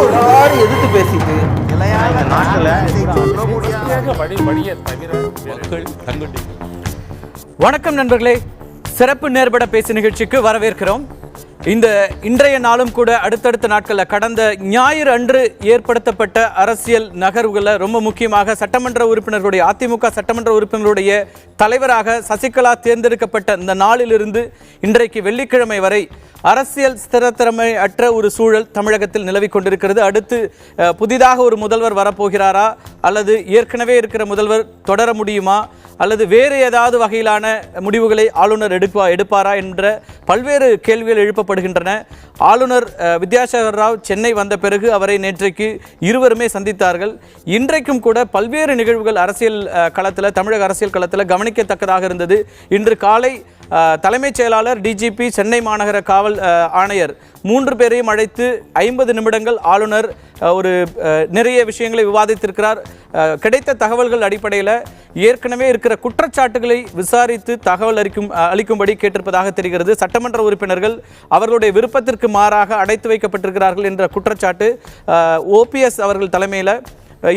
எதிர்த்து பேசிட்டு வணக்கம் நண்பர்களே, சிறப்பு நேர்பட பேச்சு நிகழ்ச்சிக்கு வரவேற்கிறோம். இன்றைய நாளும் கூட அடுத்தடுத்த நாட்களில் கடந்த ஞாயிறு அன்று ஏற்படுத்தப்பட்ட அரசியல் நகர்வுகளை ரொம்ப முக்கியமாக சட்டமன்ற உறுப்பினர்களுடைய அதிமுக சட்டமன்ற உறுப்பினருடைய தலைவராக சசிகலா தேர்ந்தெடுக்கப்பட்ட இந்த நாளிலிருந்து இன்றைக்கு வெள்ளிக்கிழமை வரை அரசியல் ஸ்திரத்தன்மை அற்ற ஒரு சூழல் தமிழகத்தில் நிலவிக் கொண்டிருக்கிறது. அடுத்து புதிதாக ஒரு முதல்வர் வரப்போகிறாரா, அல்லது ஏற்கனவே இருக்கிற முதல்வர் தொடர முடியுமா, அல்லது வேறு ஏதாவது வகையிலான முடிவுகளை ஆளுநர் எடுப்பாரா என்ற பல்வேறு கேள்விகள் எழுப்பப்படுகின்றன. ஆளுநர் வித்யாசாகர் ராவ் சென்னை வந்த பிறகு அவரை நேற்றைக்கு இருவருமே சந்தித்தார்கள். இன்றைக்கும் கூட பல்வேறு நிகழ்வுகள் அரசியல் களத்தில், தமிழக அரசியல் களத்தில் கவனிக்கத்தக்கதாக இருந்தது. இன்று காலை தலைமைச் செயலாளர், டிஜிபி, சென்னை மாநகர காவல் ஆணையர் 3 பேரையும் அழைத்து 50 நிமிடங்கள் ஆளுநர் நிறைய விஷயங்களை விவாதித்திருக்கிறார். கிடைத்த தகவல்கள் அடிப்படையில் ஏற்கனவே இருக்கிற குற்றச்சாட்டுகளை விசாரித்து தகவல் அளிக்கும்படி கேட்டிருப்பதாக தெரிகிறது. சட்டமன்ற உறுப்பினர்கள் அவர்களுடைய விருப்பத்திற்கு மாறாக அடைத்து வைக்கப்பட்டிருக்கிறார்கள் என்ற குற்றச்சாட்டு ஓபிஎஸ் அவர்கள் தலைமையில்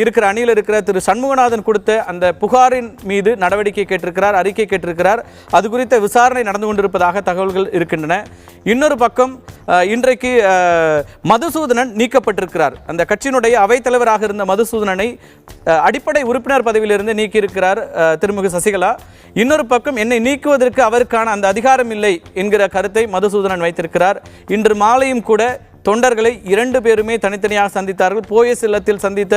இருக்கிற அணியில் இருக்கிற திரு சண்முகநாதன் கொடுத்த அந்த புகாரின் மீது நடவடிக்கை கேட்டிருக்கிறார், அறிக்கை கேட்டிருக்கிறார். அது குறித்த விசாரணை நடந்து கொண்டிருப்பதாக தகவல்கள் இருக்கின்றன. இன்னொரு பக்கம் இன்றைக்கு மதுசூதனன் நீக்கப்பட்டிருக்கிறார். அந்த கட்சியினுடைய அவைத்தலைவராக இருந்த மதுசூதனனை அடிப்படை உறுப்பினர் பதவியிலிருந்து நீக்கியிருக்கிறார் திருமிகு சசிகலா. இன்னொரு பக்கம் என்னை நீக்குவதற்கு அவருக்கான அந்த அதிகாரம் இல்லை என்கிற கருத்தை மதுசூதனன் வைத்திருக்கிறார். இன்று மாலையும் கூட தொண்டர்களை 2 பேருமே தனித்தனியாக சந்தித்தார்கள். போயஸ் இல்லத்தில் சந்தித்த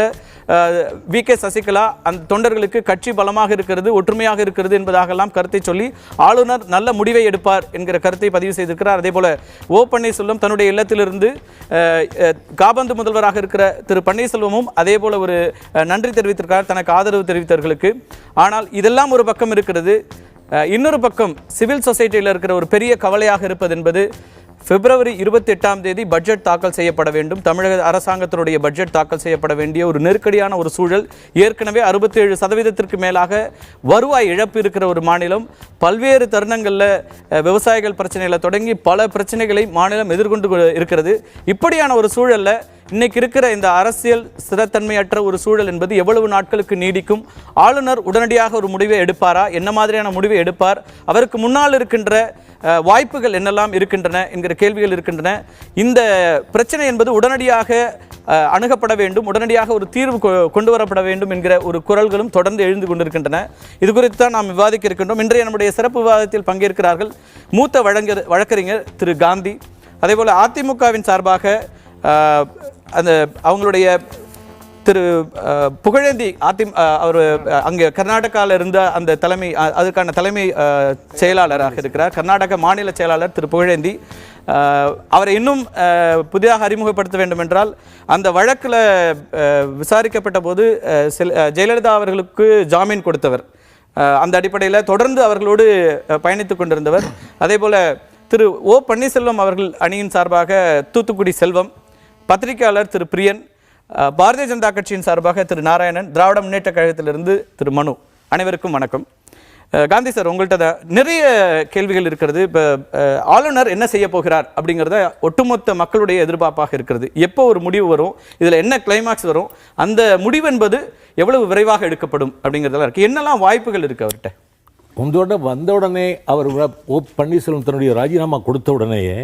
வி.கே. சசிகலா அந்த தொண்டர்களுக்கு கட்சி பலமாக இருக்கிறது, ஒற்றுமையாக இருக்கிறது என்பதாகலாம் கருத்தை சொல்லி ஆளுநர் நல்ல முடிவை எடுப்பார் என்கிற கருத்தை பதிவு செய்திருக்கிறார். அதே போல ஓ பன்னீர்செல்வம் தன்னுடைய இல்லத்திலிருந்து காபந்து முதல்வராக இருக்கிற திரு பன்னீர்செல்வமும் அதே போல ஒரு நன்றி தெரிவித்திருக்கிறார் தனக்கு ஆதரவு தெரிவித்தவர்களுக்கு. ஆனால் இதெல்லாம் ஒரு பக்கம் இருக்கிறது. இன்னொரு பக்கம் சிவில் சொசைட்டியில் இருக்கிற ஒரு பெரிய கவலையாக இருப்பது என்பது பிப்ரவரி 28ஆம் தேதி பட்ஜெட் தாக்கல் செய்யப்பட வேண்டும். தமிழக அரசாங்கத்தினுடைய பட்ஜெட் தாக்கல் செய்யப்பட வேண்டிய ஒரு நெருக்கடியான ஒரு சூழல். ஏற்கனவே 67% மேலாக வருவாய் இழப்பு இருக்கிற ஒரு மாநிலம். பல்வேறு தருணங்களில் விவசாயிகள் பிரச்சனைகளை தொடங்கி பல பிரச்சனைகளை மாநிலம் எதிர்கொண்டு இருக்கிறது. இப்படியான ஒரு சூழலில் இன்னைக்கு இருக்கிற இந்த அரசியல் ஸ்திரத்தன்மையற்ற ஒரு சூழல் என்பது எவ்வளவு நாட்களுக்கு நீடிக்கும்? ஆளுநர் உடனடியாக ஒரு முடிவை எடுப்பாரா? என்ன மாதிரியான முடிவை எடுப்பார்? அவருக்கு முன்னால் இருக்கின்ற வாய்ப்புகள் என்னெல்லாம் இருக்கின்றன என்கிற கேள்விகள் இருக்கின்றன. இந்த பிரச்சனை என்பது உடனடியாக அணுகப்பட வேண்டும், உடனடியாக ஒரு தீர்வு கொண்டு வரப்பட வேண்டும் என்கிற ஒரு குரல்களும் தொடர்ந்து எழுந்து கொண்டிருக்கின்றன. இது குறித்து தான் நாம் விவாதிக்க இருக்கின்றோம். இன்றைய நம்முடைய சிறப்பு விவாதத்தில் பங்கேற்கிறார்கள் மூத்த வழக்கறிஞர் திரு காந்தி, அதேபோல் அதிமுகவின் சார்பாக அந்த அவங்களுடைய திரு புகழேந்தி அவர் அங்கே கர்நாடகாவில் இருந்த அந்த அதுக்கான தலைமை செயலாளராக இருக்கிறார். கர்நாடக மாநில செயலாளர் திரு புகழேந்தி. அவரை இன்னும் புதிதாக அறிமுகப்படுத்த வேண்டும் என்றால், அந்த வழக்கில் விசாரிக்கப்பட்ட போது ஜெயலலிதா அவர்களுக்கு ஜாமீன் கொடுத்தவர், அந்த அடிப்படையில் தொடர்ந்து அவர்களோடு பயணித்து கொண்டிருந்தவர். அதே போல் திரு ஓ பன்னீர்செல்வம் அவர்கள் அணியின் சார்பாக தூத்துக்குடி செல்வம், பத்திரிகையாளர் திரு பிரியன், பாரதிய ஜனதா கட்சியின் சார்பாக திரு நாராயணன், திராவிட முன்னேற்ற கழகத்திலிருந்து திரு மனு. அனைவருக்கும் வணக்கம். காந்தி சார், உங்கள்கிட்ட நிறைய கேள்விகள் இருக்கிறது. இப்போ ஆளுநர் என்ன செய்ய போகிறார் அப்படிங்கிறத ஒட்டுமொத்த மக்களுடைய எதிர்பார்ப்பாக இருக்கிறது. எப்போ ஒரு முடிவு வரும், இதில் என்ன கிளைமாக்ஸ் வரும், அந்த முடிவு என்பது எவ்வளவு விரைவாக எடுக்கப்படும் அப்படிங்கிறதெல்லாம் இருக்குது. என்னெல்லாம் வாய்ப்புகள் இருக்குது அவர்கிட்ட? வந்த உடனே அவர் ஓ பன்னீர்செல்வம் தன்னுடைய ராஜினாமா கொடுத்த உடனேயே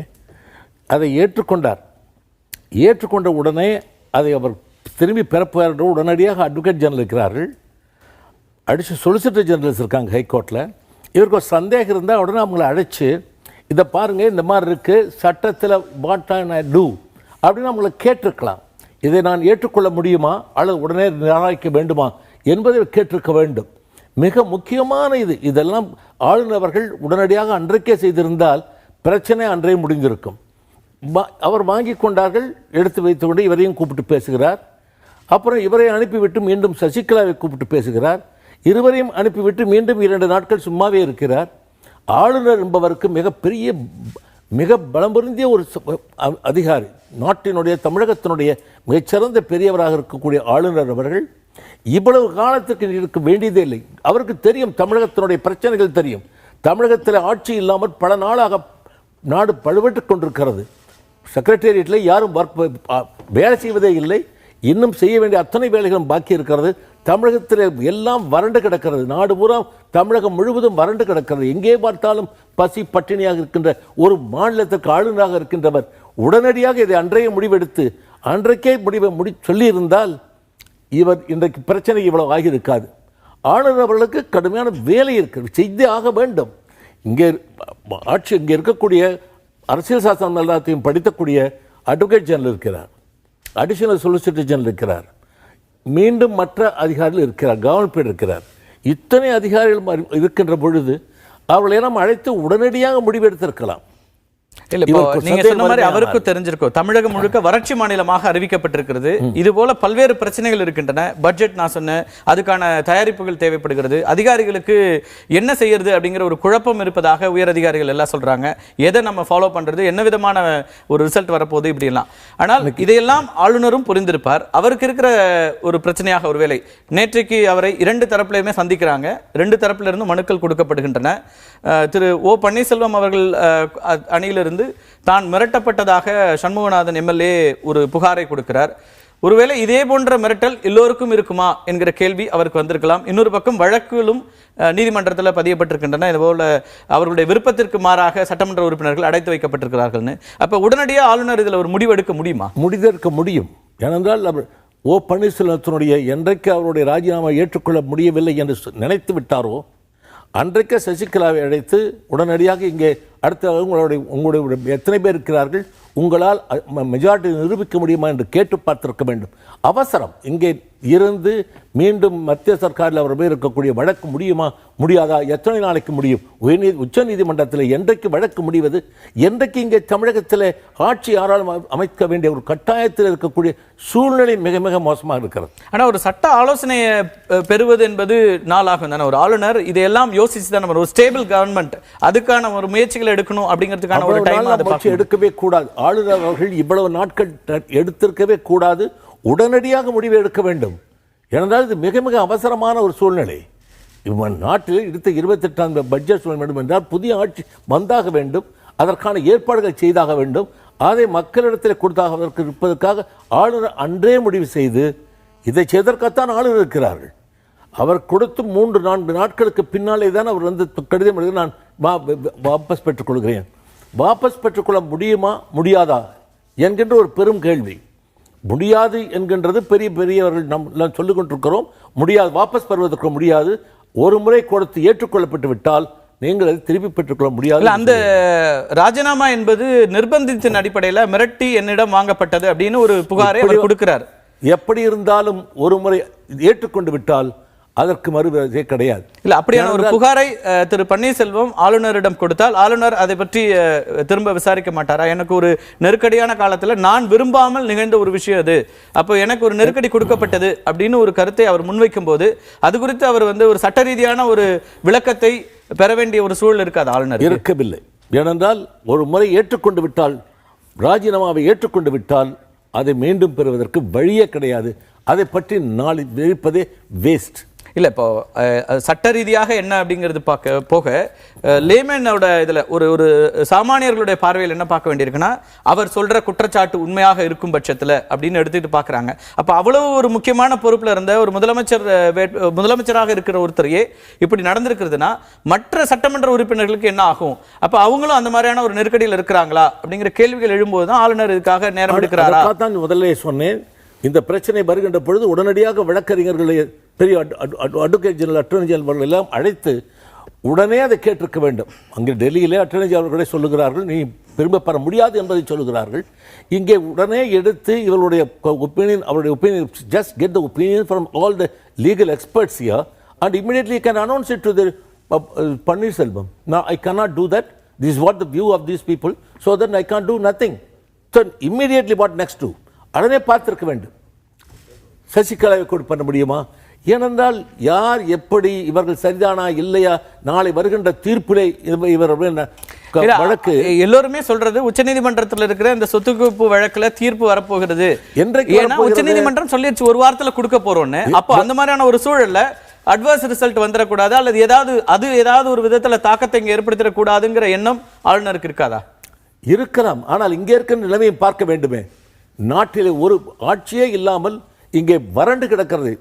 அதை ஏற்றுக்கொண்ட உடனே அதை அவர் திரும்பி பெறப்பார். உடனடியாக அட்வொகேட் ஜெனரல் இருக்கிறார்கள், சொலிசிட்டர் ஜெனரல்ஸ் இருக்காங்க ஹைகோர்ட்டில். இவருக்கு ஒரு சந்தேகம் இருந்தால் உடனே அவங்கள அழைச்சி, இதை பாருங்கள், இந்த மாதிரி இருக்குது, சட்டத்தில் வாட் ஐ டூ அப்படின்னு அவங்கள கேட்டிருக்கலாம். இதை நான் ஏற்றுக்கொள்ள முடியுமா அல்லது உடனே நிராகரிக்க வேண்டுமா என்பதை கேட்டிருக்க வேண்டும். மிக முக்கியமான இதெல்லாம் ஆளுநர் அவர்கள் உடனடியாக அன்றைக்கே செய்திருந்தால் பிரச்சனை அன்றே முடிந்திருக்கும். அவர் வாங்கி கொண்டார்கள், எடுத்து வைத்துக்கொண்டு இவரையும் கூப்பிட்டு பேசுகிறார். அப்புறம் இவரை அனுப்பிவிட்டு மீண்டும் சசிகலாவை கூப்பிட்டு பேசுகிறார். இருவரையும் அனுப்பிவிட்டு மீண்டும் 2 நாட்கள் சும்மாவே இருக்கிறார். ஆளுநர் என்பவருக்கு மிக பலம் பொருந்திய ஒரு அதிகாரி, நாட்டினுடைய தமிழகத்தினுடைய மிகச்சிறந்த பெரியவராக இருக்கக்கூடிய ஆளுநர் அவர்கள் இவ்வளவு காலத்துக்கு இருக்க வேண்டியதே இல்லை. அவருக்கு தெரியும் தமிழகத்தினுடைய பிரச்சனைகள் தெரியும். தமிழகத்தில் ஆட்சி இல்லாமல் பல நாளாக நாடு பழுவட்டு கொண்டிருக்கிறது. செக்ரட்டேரியட்டில் யாரும் வேலை செய்வதே இல்லை. இன்னும் செய்ய வேண்டிய அத்தனை வேலைகளும் பாக்கி இருக்கிறது. தமிழகத்தில் எல்லாம் வறண்டு கிடக்கிறது. நாடு பூரா தமிழகம் முழுவதும் வறண்டு கிடக்கிறது. எங்கே பார்த்தாலும் பசி பட்டினியாக இருக்கின்ற ஒரு மாநிலத்திற்கு ஆளுநராக இருக்கின்றவர் உடனடியாக இதை அன்றைய முடிவெடுத்து அன்றைக்கே முடிவை சொல்லியிருந்தால் இவர் இன்றைக்கு பிரச்சனை இவ்வளவு ஆகியிருக்காது. ஆளுநர் அவர்களுக்கு கடுமையான வேலை இருக்கிறது, செய்தே ஆக வேண்டும். இங்கே இருக்கக்கூடிய அரசியல் சாசனம் எல்லாத்தையும் படித்தக்கூடிய அட்வொகேட் ஜெனரல் இருக்கிறார், அடிஷனல் சொலிசிட்டர் ஜெனரல் இருக்கிறார், மீண்டும் மற்ற அதிகாரிகள் இருக்கிறார், கவர்னர் இருக்கிறார். இத்தனை அதிகாரிகள் இருக்கின்ற பொழுது அவர்களை நாம் அழைத்து உடனடியாக முடிவெடுத்திருக்கலாம். இல்ல, இப்போ நீங்க சொன்ன மாதிரி அவருக்கும் தெரிஞ்சிருக்கும் தமிழகம் முழுக்க வறட்சி மாநிலமாக அறிவிக்கப்பட்டிருக்கிறது. இது போல பல்வேறு பிரச்சனைகள் இருக்கின்றன. பட்ஜெட் நான் சொன்னேன், அதுக்கான தயாரிப்புகள் தேவைப்படுகிறது. அதிகாரிகளுக்கு என்ன செய்யறது அப்படிங்கிற ஒரு குழப்பம் இருப்பதாக உயர் அதிகாரிகள் எல்லாம் சொல்றாங்க. எதை நம்ம ஃபாலோ பண்றது, என்ன விதமான ஒரு ரிசல்ட் வரப்போகுது இப்படி எல்லாம். ஆனால் இதையெல்லாம் ஆளுநரும் புரிந்திருப்பார். அவருக்கு இருக்கிற ஒரு பிரச்சனையாக ஒருவேளை நேற்றைக்கு அவரை 2 தரப்பிலையுமே சந்திக்கிறாங்க. 2 தரப்பில இருந்து மனுக்கள் கொடுக்கப்படுகின்றன. திரு ஓ பன்னீர்செல்வம் அவர்கள் அணியிலிருந்து தான் மிரட்டப்பட்டதாக சண்முகநாதன் எம்எல்ஏ ஒரு புகாரை கொடுக்கிறார். ஒருவேளை இதே போன்ற மிரட்டல் எல்லோருக்கும் இருக்குமா என்கிற கேள்வி அவருக்கு வந்திருக்கலாம். இன்னொரு பக்கம் வழக்குகளும் நீதிமன்றத்தில் பதியப்பட்டிருக்கின்றன. இதுபோல அவர்களுடைய விருப்பத்திற்கு மாறாக சட்டமன்ற உறுப்பினர்கள் அடைத்து வைக்கப்பட்டிருக்கிறார்கள்னு. அப்ப உடனடியாக ஆளுநர் இதில் ஒரு முடிவெடுக்க முடியுமா? முடிவெடுக்க முடியும். ஏனென்றால் அவர் ஓ பன்னீர்செல்வத்தினுடைய என்றைக்கு அவருடைய ராஜினாமா ஏற்றுக்கொள்ள முடியவில்லை என்று நினைத்து விட்டாரோ அன்றைக்கு சசிகலாவை அழைத்து உடனடியாக இங்கே அடுத்த உங்களுடைய எத்தனை பேர் இருக்கிறார்கள், உங்களால் மெஜாரிட்டி நிரூபிக்க முடியுமா என்று கேட்டு பார்த்திருக்க வேண்டும். அவசரம் இங்கே இருந்து மீண்டும் மத்திய சர்க்காரில் அவர் பேர் இருக்கக்கூடிய வழக்கு முடியுமா முடியாதா, எத்தனை நாளைக்கு முடியும், உச்ச நீதிமன்றத்தில் என்றைக்கு வழக்கு முடிவது, என்றைக்கு இங்கே தமிழகத்தில் ஆட்சி யாராலும் அமைக்க வேண்டிய ஒரு கட்டாயத்தில் இருக்கக்கூடிய சூழ்நிலை மிக மிக மோசமாக இருக்கிறது. ஆனால் ஒரு சட்ட ஆலோசனையை பெறுவது என்பது நாளாகும் தானே. ஒரு ஆளுநர் இதையெல்லாம் யோசிச்சு தான் ஒரு ஸ்டேபிள் கவர்மெண்ட் அதுக்கான ஒரு முயற்சிகளை எடுக்கணும் அப்படிங்கிறதுக்கான ஒரு டைம் எடுக்கவே கூடாது. ஆளுநர் அவர்கள் இவ்வளவு நாட்கள் எடுத்திருக்கவே கூடாது, உடனடியாக முடிவு எடுக்க வேண்டும். ஏனென்றால் இது மிக மிக அவசரமான ஒரு சூழ்நிலை. நாட்டில் எடுத்த 28ஆம் பட்ஜெட் சொல்ல வேண்டும் என்றால் புதிய ஆட்சி வந்தாக வேண்டும், அதற்கான ஏற்பாடுகள் செய்தாக வேண்டும். அதை மக்களிடத்தில் கொடுத்தாக இருப்பதற்காக ஆளுநர் அன்றே முடிவு செய்து இதை செய்தற்காகத்தான் ஆளுநர் இருக்கிறார்கள். அவர் கொடுத்து 3-4 நாட்களுக்கு பின்னாலே தான் அவர் வந்து கடிதம் எழுதி நான் வாபஸ் பெற்றுக்கொள்கிறேன். வாபஸ் பெற்றுக்கொள்ள முடியுமா முடியாதா என்கின்ற ஒரு பெரும் கேள்வி. முடியாது என்கின்றது பெரியவர்கள் நாம் சொல்லிக் கொண்டிருக்கிறோம். முடியாது, வாபஸ் பெறுவதற்கு முடியாது. ஒரு முறை கொடுத்து ஏற்றுக்கொள்ளப்பட்டு விட்டால் நீங்கள் அதை திருப்பி பெற்றுக்கொள்ள முடியாது. அந்த ராஜினாமா என்பது நிர்பந்தத்தின் அடிப்படையில் மிரட்டி என்னிடம் வாங்கப்பட்டது அப்படின்னு ஒரு புகாரை அவர் கொடுக்கிறார். எப்படி இருந்தாலும் ஒரு முறை ஏற்றுக்கொண்டு விட்டால் அதற்கு மறுபடியே கிடையாது. இல்ல, அப்படியான ஒரு புகாரை திரு பன்னீர்செல்வம் ஆளுநரிடம் கொடுத்தால் ஆளுநர் அதை பற்றி திரும்ப விசாரிக்க மாட்டாரா? எனக்கு ஒரு நெருக்கடியான காலத்துல நான் விரும்பாமல் நிகழ்ந்த ஒரு விஷயம் அது, அப்போ எனக்கு ஒரு நெருக்கடி கொடுக்கப்பட்டது அப்படின்னு ஒரு கருத்தை அவர் முன்வைக்கும் போது அது குறித்து அவர் வந்து ஒரு சட்ட ரீதியான ஒரு விளக்கத்தை பெற வேண்டிய ஒரு சூழல் இருக்காது ஆளுநர். இருக்கவில்லை. ஏனென்றால் ஒரு முறை ஏற்றுக்கொண்டு விட்டால், ராஜினாமாவை ஏற்றுக்கொண்டு விட்டால் அதை மீண்டும் பெறுவதற்கு வழியே கிடையாது. அதை பற்றி நாளை விழிப்பதே வேஸ்ட். இல்லை, இப்போ சட்ட ரீதியாக என்ன அப்படிங்கிறது பார்க்க போக லேமனோட இதில் ஒரு சாமானியர்களுடைய பார்வையில் என்ன பார்க்க வேண்டியிருக்குன்னா, அவர் சொல்கிற குற்றச்சாட்டு உண்மையாக இருக்கும் பட்சத்தில் அப்படின்னு எடுத்துக்கிட்டு பார்க்குறாங்க. அப்போ அவ்வளவு ஒரு முக்கியமான பொறுப்பில் இருந்த ஒரு முதலமைச்சராக இருக்கிற ஒருத்தரையே இப்படி நடந்திருக்கிறதுனா மற்ற சட்டமன்ற உறுப்பினர்களுக்கு என்ன ஆகும்? அப்போ அவங்களும் அந்த மாதிரியான ஒரு நெருக்கடியில் இருக்கிறாங்களா அப்படிங்கிற கேள்விகள் எழும்போது தான் ஆளுநர் இதுக்காக நேரம் எடுக்கிறாரா? தான் முதல்ல சொன்னேன், இந்த பிரச்சனை வருகின்ற பொழுது உடனடியாக வழக்கறிஞர்களை பெரிய அட்வொகேட் ஜெனரல், அட்டர்னி ஜெனரல் எல்லாம் அழைத்து உடனே அதை கேட்டிருக்க வேண்டும். அங்கே டெல்லியிலே அட்டர்னி ஜெனரல்களே சொல்லுகிறார்கள், நீ திரும்ப பெற முடியாது என்பதை சொல்லுகிறார்கள். இங்கே உடனே எடுத்து இவருடைய ஒப்பீனியன், அவருடைய opinion, just get the opinion from all the legal experts here and immediately can announce it to the Panneerselvam. Now I cannot do that. This is what the view of these people, so then I can't do nothing. So immediately what next to? உடனே பார்த்திருக்க வேண்டும். சசிகலாவை கூட பண்ண முடியுமா? ஏனென்றால் யார் எப்படி இவர்கள் சரிதானா இல்லையா நாளை வருகின்ற தீர்ப்பிலே இவர் வழக்கு எல்லோருமே சொல்றது உச்சநீதிமன்றத்தில் இருக்கிற இந்த சொத்து குவிப்பு வழக்குல தீர்ப்பு வரப்போகிறது. உச்சநீதிமன்றம் சொல்லிடுச்சு ஒரு வாரத்தில் கொடுக்க போறோம்னு. அப்போ அந்த மாதிரியான ஒரு சூழல்ல அட்வர்ஸ் ரிசல்ட் வந்துடக்கூடாது, அல்லது ஏதாவது ஒரு விதத்துல தாக்கத்தை இங்க ஏற்படுத்திடக்கூடாதுங்கிற எண்ணம் ஆளுநருக்கு இருக்காதா? இருக்கலாம். ஆனால் இங்கே இருக்கிற நிலைமையை பார்க்க வேண்டுமே. நாட்டிலே ஒரு ஆட்சியே இல்லாமல் இங்கே வறண்டு கிடக்கிறது.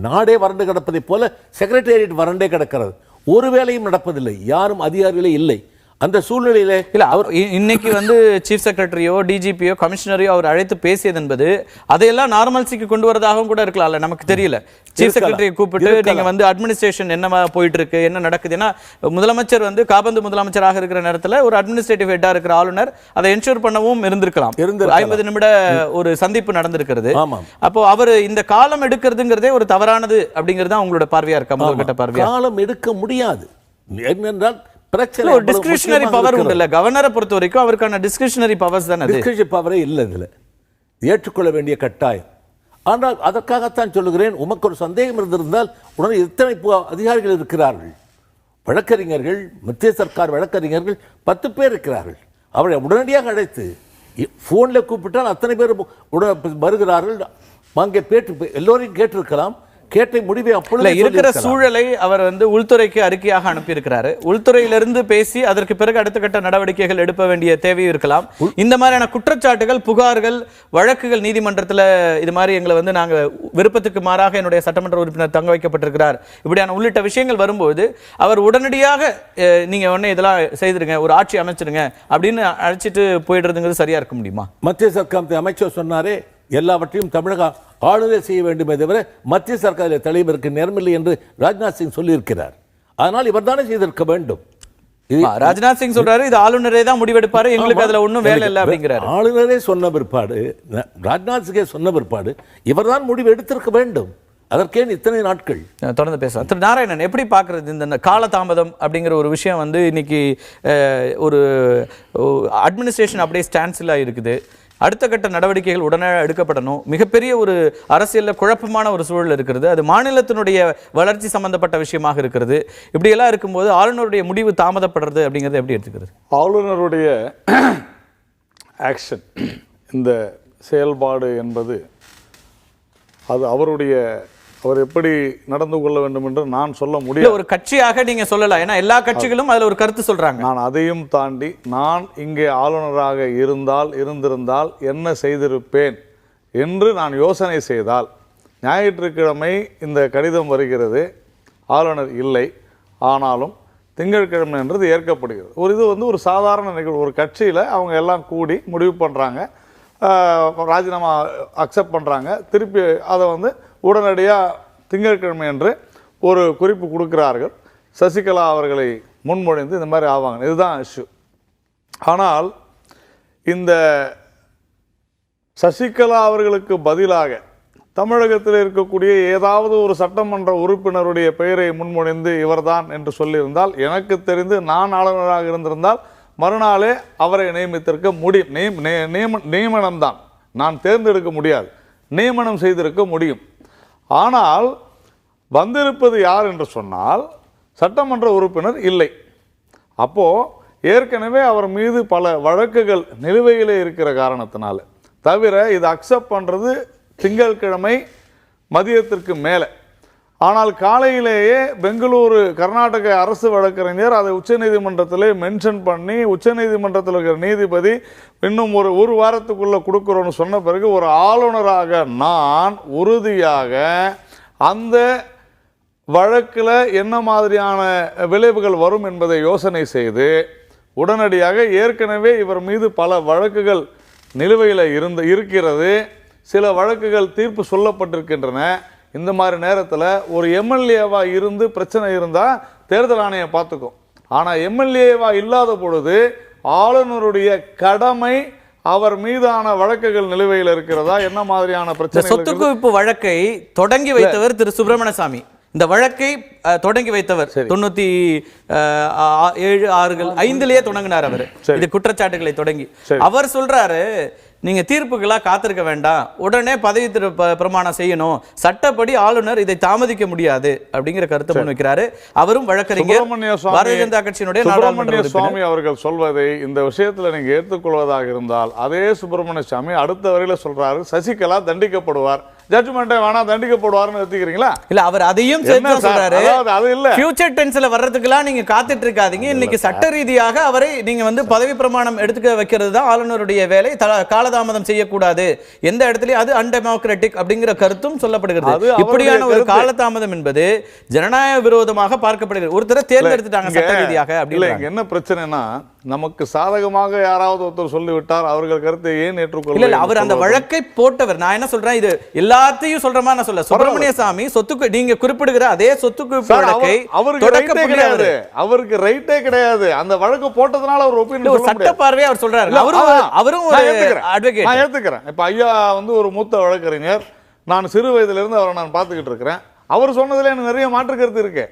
நாடே வறண்டு கிடப்பதை போல செக்ரட்டேரியட் வறண்டே கிடக்கிறது. ஒரு வேலையும் நடப்பதில்லை. யாரும் அதிகாரிகளே இல்லை. அந்த சூழ்நிலையில இல்ல அவர் இன்னைக்கு வந்து சீஃப் செக்ரட்டரியோ டிஜிபியோ கமிஷனரையோ அவர் அழைத்து பேசியது என்பது அதையெல்லாம் நார்மல்சிக்கு கொண்டு வரதாகவும் கூட இருக்கலாம்ல, நமக்கு தெரியல. சீஃப் செக்ரட்டரியை கூப்பிட்டு நீங்க வந்து அட்மினிஸ்ட்ரேஷன் என்னவா போயிட்டு இருக்கு, என்ன நடக்குது. ஏன்னா முதலமைச்சர் வந்து காபந்து முதலமைச்சராக இருக்கிற நேரத்தில் ஒரு அட்மினிஸ்ட்ரேட்டிவ் ஹெட்டா இருக்கிற ஆளுநர் அதை என்ஷூர் பண்ணவும் இருந்திருக்கலாம். 50 நிமிட ஒரு சந்திப்பு நடந்திருக்கிறது. அப்போ அவர் இந்த காலம் எடுக்கிறதுங்கிறதே ஒரு தவறானது அப்படிங்கிறது உங்களோட பார்வையா இருக்கா? முதல்கட்ட பார்வையா? காலம் எடுக்க முடியாது. என்னென்றால் டிஸ்கிரிஷனரி பவர் உண்டுல்ல கவர்னரை பொறுத்த வரைக்கும், அவருக்கான டிஸ்கிரிஷனரி பவர்ஸ் தானே. டிஸ்கிரிஷனரி பவரே இல்லை, இதுல ஏற்றுக்கொள்ள வேண்டிய கட்டாயம். ஆனால் அதற்காகத்தான் சொல்லுகிறேன், உமக்கு ஒரு சந்தேகம் இருந்திருந்தால் உடனே எத்தனை அதிகாரிகள் இருக்கிறார்கள், வழக்கறிஞர்கள், மத்திய சர்க்கார் வழக்கறிஞர்கள் 10 பேர் இருக்கிறார்கள். அவரை உடனடியாக அழைத்து போன்ல கூப்பிட்டால் அத்தனை பேர் வருகிறார்கள். அங்கே எல்லோரையும் கேட்டிருக்கலாம். கேட்ட முடிவை அப்பொழுது இருக்கிற சூழலை அவர் வந்து உள்துறைக்கு அறிக்கையாக அனுப்பியிருக்கிறாரு. உள்துறையிலிருந்து பேசி அதற்கு பிறகு அடுத்த கட்ட நடவடிக்கைகள் எடுக்க வேண்டிய தேவையும் இருக்கலாம். இந்த மாதிரியான குற்றச்சாட்டுகள், புகார்கள், வழக்குகள் நீதிமன்றத்தில் இது மாதிரி எங்களை வந்து நாங்க விருப்பத்துக்கு மாறாக என்னுடைய சட்டமன்ற உறுப்பினர் தங்க வைக்கப்பட்டிருக்கிறார், இப்படியான உள்ளிட்ட விஷயங்கள் வரும்போது அவர் உடனடியாக நீங்க உடனே இதெல்லாம் செய்திருங்க, ஒரு ஆட்சி அமைச்சிருங்க அப்படின்னு அழைச்சிட்டு போயிடுறதுங்கிறது சரியா இருக்க முடியுமா? மத்திய சர்க்கார் அமைச்சர் சொன்னாரே, எல்லாவற்றையும் தமிழக ஆளுநர் செய்ய வேண்டுமே தவிர மத்திய சர்க்காரில் தலைவருக்கு நேர்மில்லை என்று ராஜ்நாத் சிங் சொல்லியிருக்கிறார். அதனால் இவர் தானே செய்திருக்க வேண்டும். ராஜ்நாத் சிங் சொல்றாரு இது ஆளுநரே தான் முடிவெடுப்பாரு, எங்களுக்கு அதுல ஒன்றும் வேலை இல்லை அப்படிங்கிறார். ஆளுநரே சொன்ன பிற்பாடு, ராஜ்நாத் சிங்கே சொன்ன பிற்பாடு இவர் தான் முடிவு எடுத்திருக்க வேண்டும். அதற்கே இத்தனை நாட்கள். தொடர்ந்து பேசலாம். திரு நாராயணன், எப்படி பார்க்கறது இந்த காலதாமதம் அப்படிங்கிற ஒரு விஷயம் வந்து இன்னைக்கு ஒரு அட்மினிஸ்ட்ரேஷன் அப்படியே ஸ்டாண்ட்ஸ்டில் இருக்குது. அடுத்த கட்ட நடவடிக்கைகள் உடனே எடுக்கப்படணும். மிகப்பெரிய ஒரு அரசியலில் குழப்பமான ஒரு சூழல் இருக்கிறது. அது மாநிலத்தினுடைய வளர்ச்சி சம்பந்தப்பட்ட விஷயமாக இருக்கிறது. இப்படியெல்லாம் இருக்கும்போது ஆளுநருடைய முடிவு தாமதப்படுறது அப்படிங்கிறது எப்படி எடுத்துக்கிறது? ஆளுநருடைய ஆக்ஷன், இந்த செயல்பாடு என்பது அது அவர் எப்படி நடந்து கொள்ள வேண்டும் என்று நான் சொல்ல முடியாது. ஒரு கட்சியாக நீங்க சொல்லலாம், ஏன்னா எல்லா கட்சிகளும் அதுல ஒரு கருத்து சொல்றாங்க. நான் அதையும் தாண்டி நான் இங்கே ஆளுநராக இருந்திருந்தால் என்ன செய்திருப்பேன் என்று நான் யோசனை செய்தால், ஞாயிற்றுக்கிழமை இந்த கடிதம் வருகிறது, ஆளுநர் இல்லை, ஆனாலும் திங்கட்கிழமை என்றது ஏற்கப்படுகிறது. இது வந்து ஒரு சாதாரண நிகழ்வு. ஒரு கட்சியில் அவங்க எல்லாம் கூடி முடிவு பண்ணுறாங்க, ராஜினாமா அக்செப்ட் பண்ணுறாங்க, திருப்பி அதை வந்து உடனடியாக திங்கட்கிழமை என்று ஒரு குறிப்பு கொடுக்கிறார்கள். சசிகலா அவர்களை முன்மொழிந்து இந்த மாதிரி ஆவாங்க. இதுதான் இஷ்யூ. ஆனால் இந்த சசிகலா அவர்களுக்கு பதிலாக தமிழகத்தில் இருக்கக்கூடிய ஏதாவது ஒரு சட்டமன்ற உறுப்பினருடைய பெயரை முன்மொழிந்து இவர்தான் என்று சொல்லியிருந்தால், எனக்கு தெரிந்து நான் ஆளுநராக இருந்திருந்தால் மறுநாளே அவரை நியமித்திருக்க முடியும். நியமனம்தான், நான் தேர்ந்தெடுக்க முடியாது, நியமனம் செய்திருக்க முடியும். ஆனால் வந்திருப்பது யார் என்று சொன்னால் சட்டமன்ற உறுப்பினர் இல்லை. அப்போது ஏற்கனவே அவர் மீது பல வழக்குகள் நிலுவையிலே இருக்கிற காரணத்தினால, தவிர இது அக்செப்ட் பண்ணுறது திங்கட்கிழமை மதியத்திற்கு மேலே. ஆனால் காலையிலேயே பெங்களூரு கர்நாடக அரசு வழக்கறிஞர் அதை உச்சநீதிமன்றத்திலே மென்ஷன் பண்ணி, உச்சநீதிமன்றத்தில் இருக்கிற நீதிபதி இன்னும் ஒரு வாரத்துக்குள்ளே கொடுக்குறோன்னு சொன்ன பிறகு ஒரு ஆளுநராக நான் உறுதியாக அந்த வழக்கில் என்ன மாதிரியான விளைவுகள் வரும் என்பதை யோசனை செய்து உடனடியாக, ஏற்கனவே இவர் மீது பல வழக்குகள் நிலுவையில் இருக்கிறது, சில வழக்குகள் தீர்ப்பு சொல்லப்பட்டிருக்கின்றன. இந்த மாதிரி நேரத்தில் ஒரு எம்எல்ஏவாக இருந்து பிரச்சனை இருந்தால் தேர்தல் ஆணையம் பார்த்துக்கும். ஆனால் எம்எல்ஏவாக இல்லாத பொழுது ஆளுநருடைய கடமை அவர் மீதான வழக்குகள் நிலுவையில் இருக்கிறதா, என்ன மாதிரியான பிரச்சனை. சொத்து குவிப்பு வழக்கை தொடங்கி வைத்தவர் திரு சுப்பிரமணியசாமி. இந்த வழக்கை தொடங்கி வைத்தவர் 97-6 தொடங்கினார் அவர். இது குற்றச்சாட்டுகளை தொடங்கி அவர் சொல்றாரு, நீங்க தீர்ப்புகளா காத்திருக்க வேண்டாம், உடனே பதவி பிரமாணம் செய்யணும், சட்டப்படி ஆளுநர் இதை தாமதிக்க முடியாது அப்படிங்கிற கருத்தை முன்வைக்கிறாரு. அவரும் வழக்கறிஞர், பாரதிய ஜனதா கட்சியினுடைய சுப்பிரமணிய சுவாமி அவர்கள் சொல்வதை இந்த விஷயத்துல நீங்க ஏற்றுக்கொள்வதாக இருந்தால், அதே சுப்பிரமணிய சுவாமி அடுத்த வரையில சொல்றாரு சசிகலா தண்டிக்கப்படுவார் ஜட்ஜ்மெண்ட்டை வேணா தண்டிக்கப்படுவார்னு எடுத்துக்கிறீங்களா? இல்ல அவர் அதையும் என்ன சேர்த்து சார்? சொல்றாரு. அதாவது அது இல்ல. ஃபியூச்சர் டென்ஸ்ல வர்றதுக்குலாம் நீங்க காத்துட்டு இருக்காதீங்க. இன்னைக்கு சட்ட ரீதியாக அவரை நீங்க வந்து பதவி பிரமாணம் எடுத்துக்க வைக்கிறது தான் ஆளுநருடைய வேலை. காலதாமதம் செய்யக்கூடாது எந்த இடத்துலயும். அது அன்டெமோக்ராட்டிக் அப்படிங்கிற கருத்தும் சொல்லப்படுகிறது. இப்படியான ஒரு காலதாமதம் என்பது ஜனநாயக விரோதமாக பார்க்கப்படுகிறது. ஒருத்தரை தேர்ந்தெடுத்துட்டாங்க சட்ட ரீதியாக. அப்படி என்ன பிரச்சனைனா, நமக்கு சாதகமாக யாராவது ஒருத்தர் சொல்லிவிட்டார், அவர்கள் கருத்தை ஏன் ஏற்றுக்கொள்ள? இல்ல அவர் அந்த வழக்கை போட்டவர். நான் என்ன சொல்றேன், இது எல்லாத்தையும் சொல்ற மாதிரி நான் சொல்ல. சுப்பிரமணிய சாமி சொத்துக்கு நீங்க குறிப்பிடுகிற அதே சொத்துக்கு வழக்கை அவருக்கு ரைட்டே கிடையாது. அவருக்கு ரைட்டே கிடையாது. அந்த வழக்கு போட்டதனால அவர் ஒப்பீனியன் சட்ட பார்வையை அவர் சொல்றாரு. அவரும் ஒரு அட்வொகேட். நான் ஏத்துக்கிறேன். இப்ப ஐயா வந்து ஒரு மூத்த வழக்கறிஞர். நான் சிறு வயதுல இருந்து அவரை நான் பார்த்துக்கிட்டு இருக்கிறேன். அவர் சொன்னதுல எனக்கு நிறைய மாற்று கருத்து இருக்கு.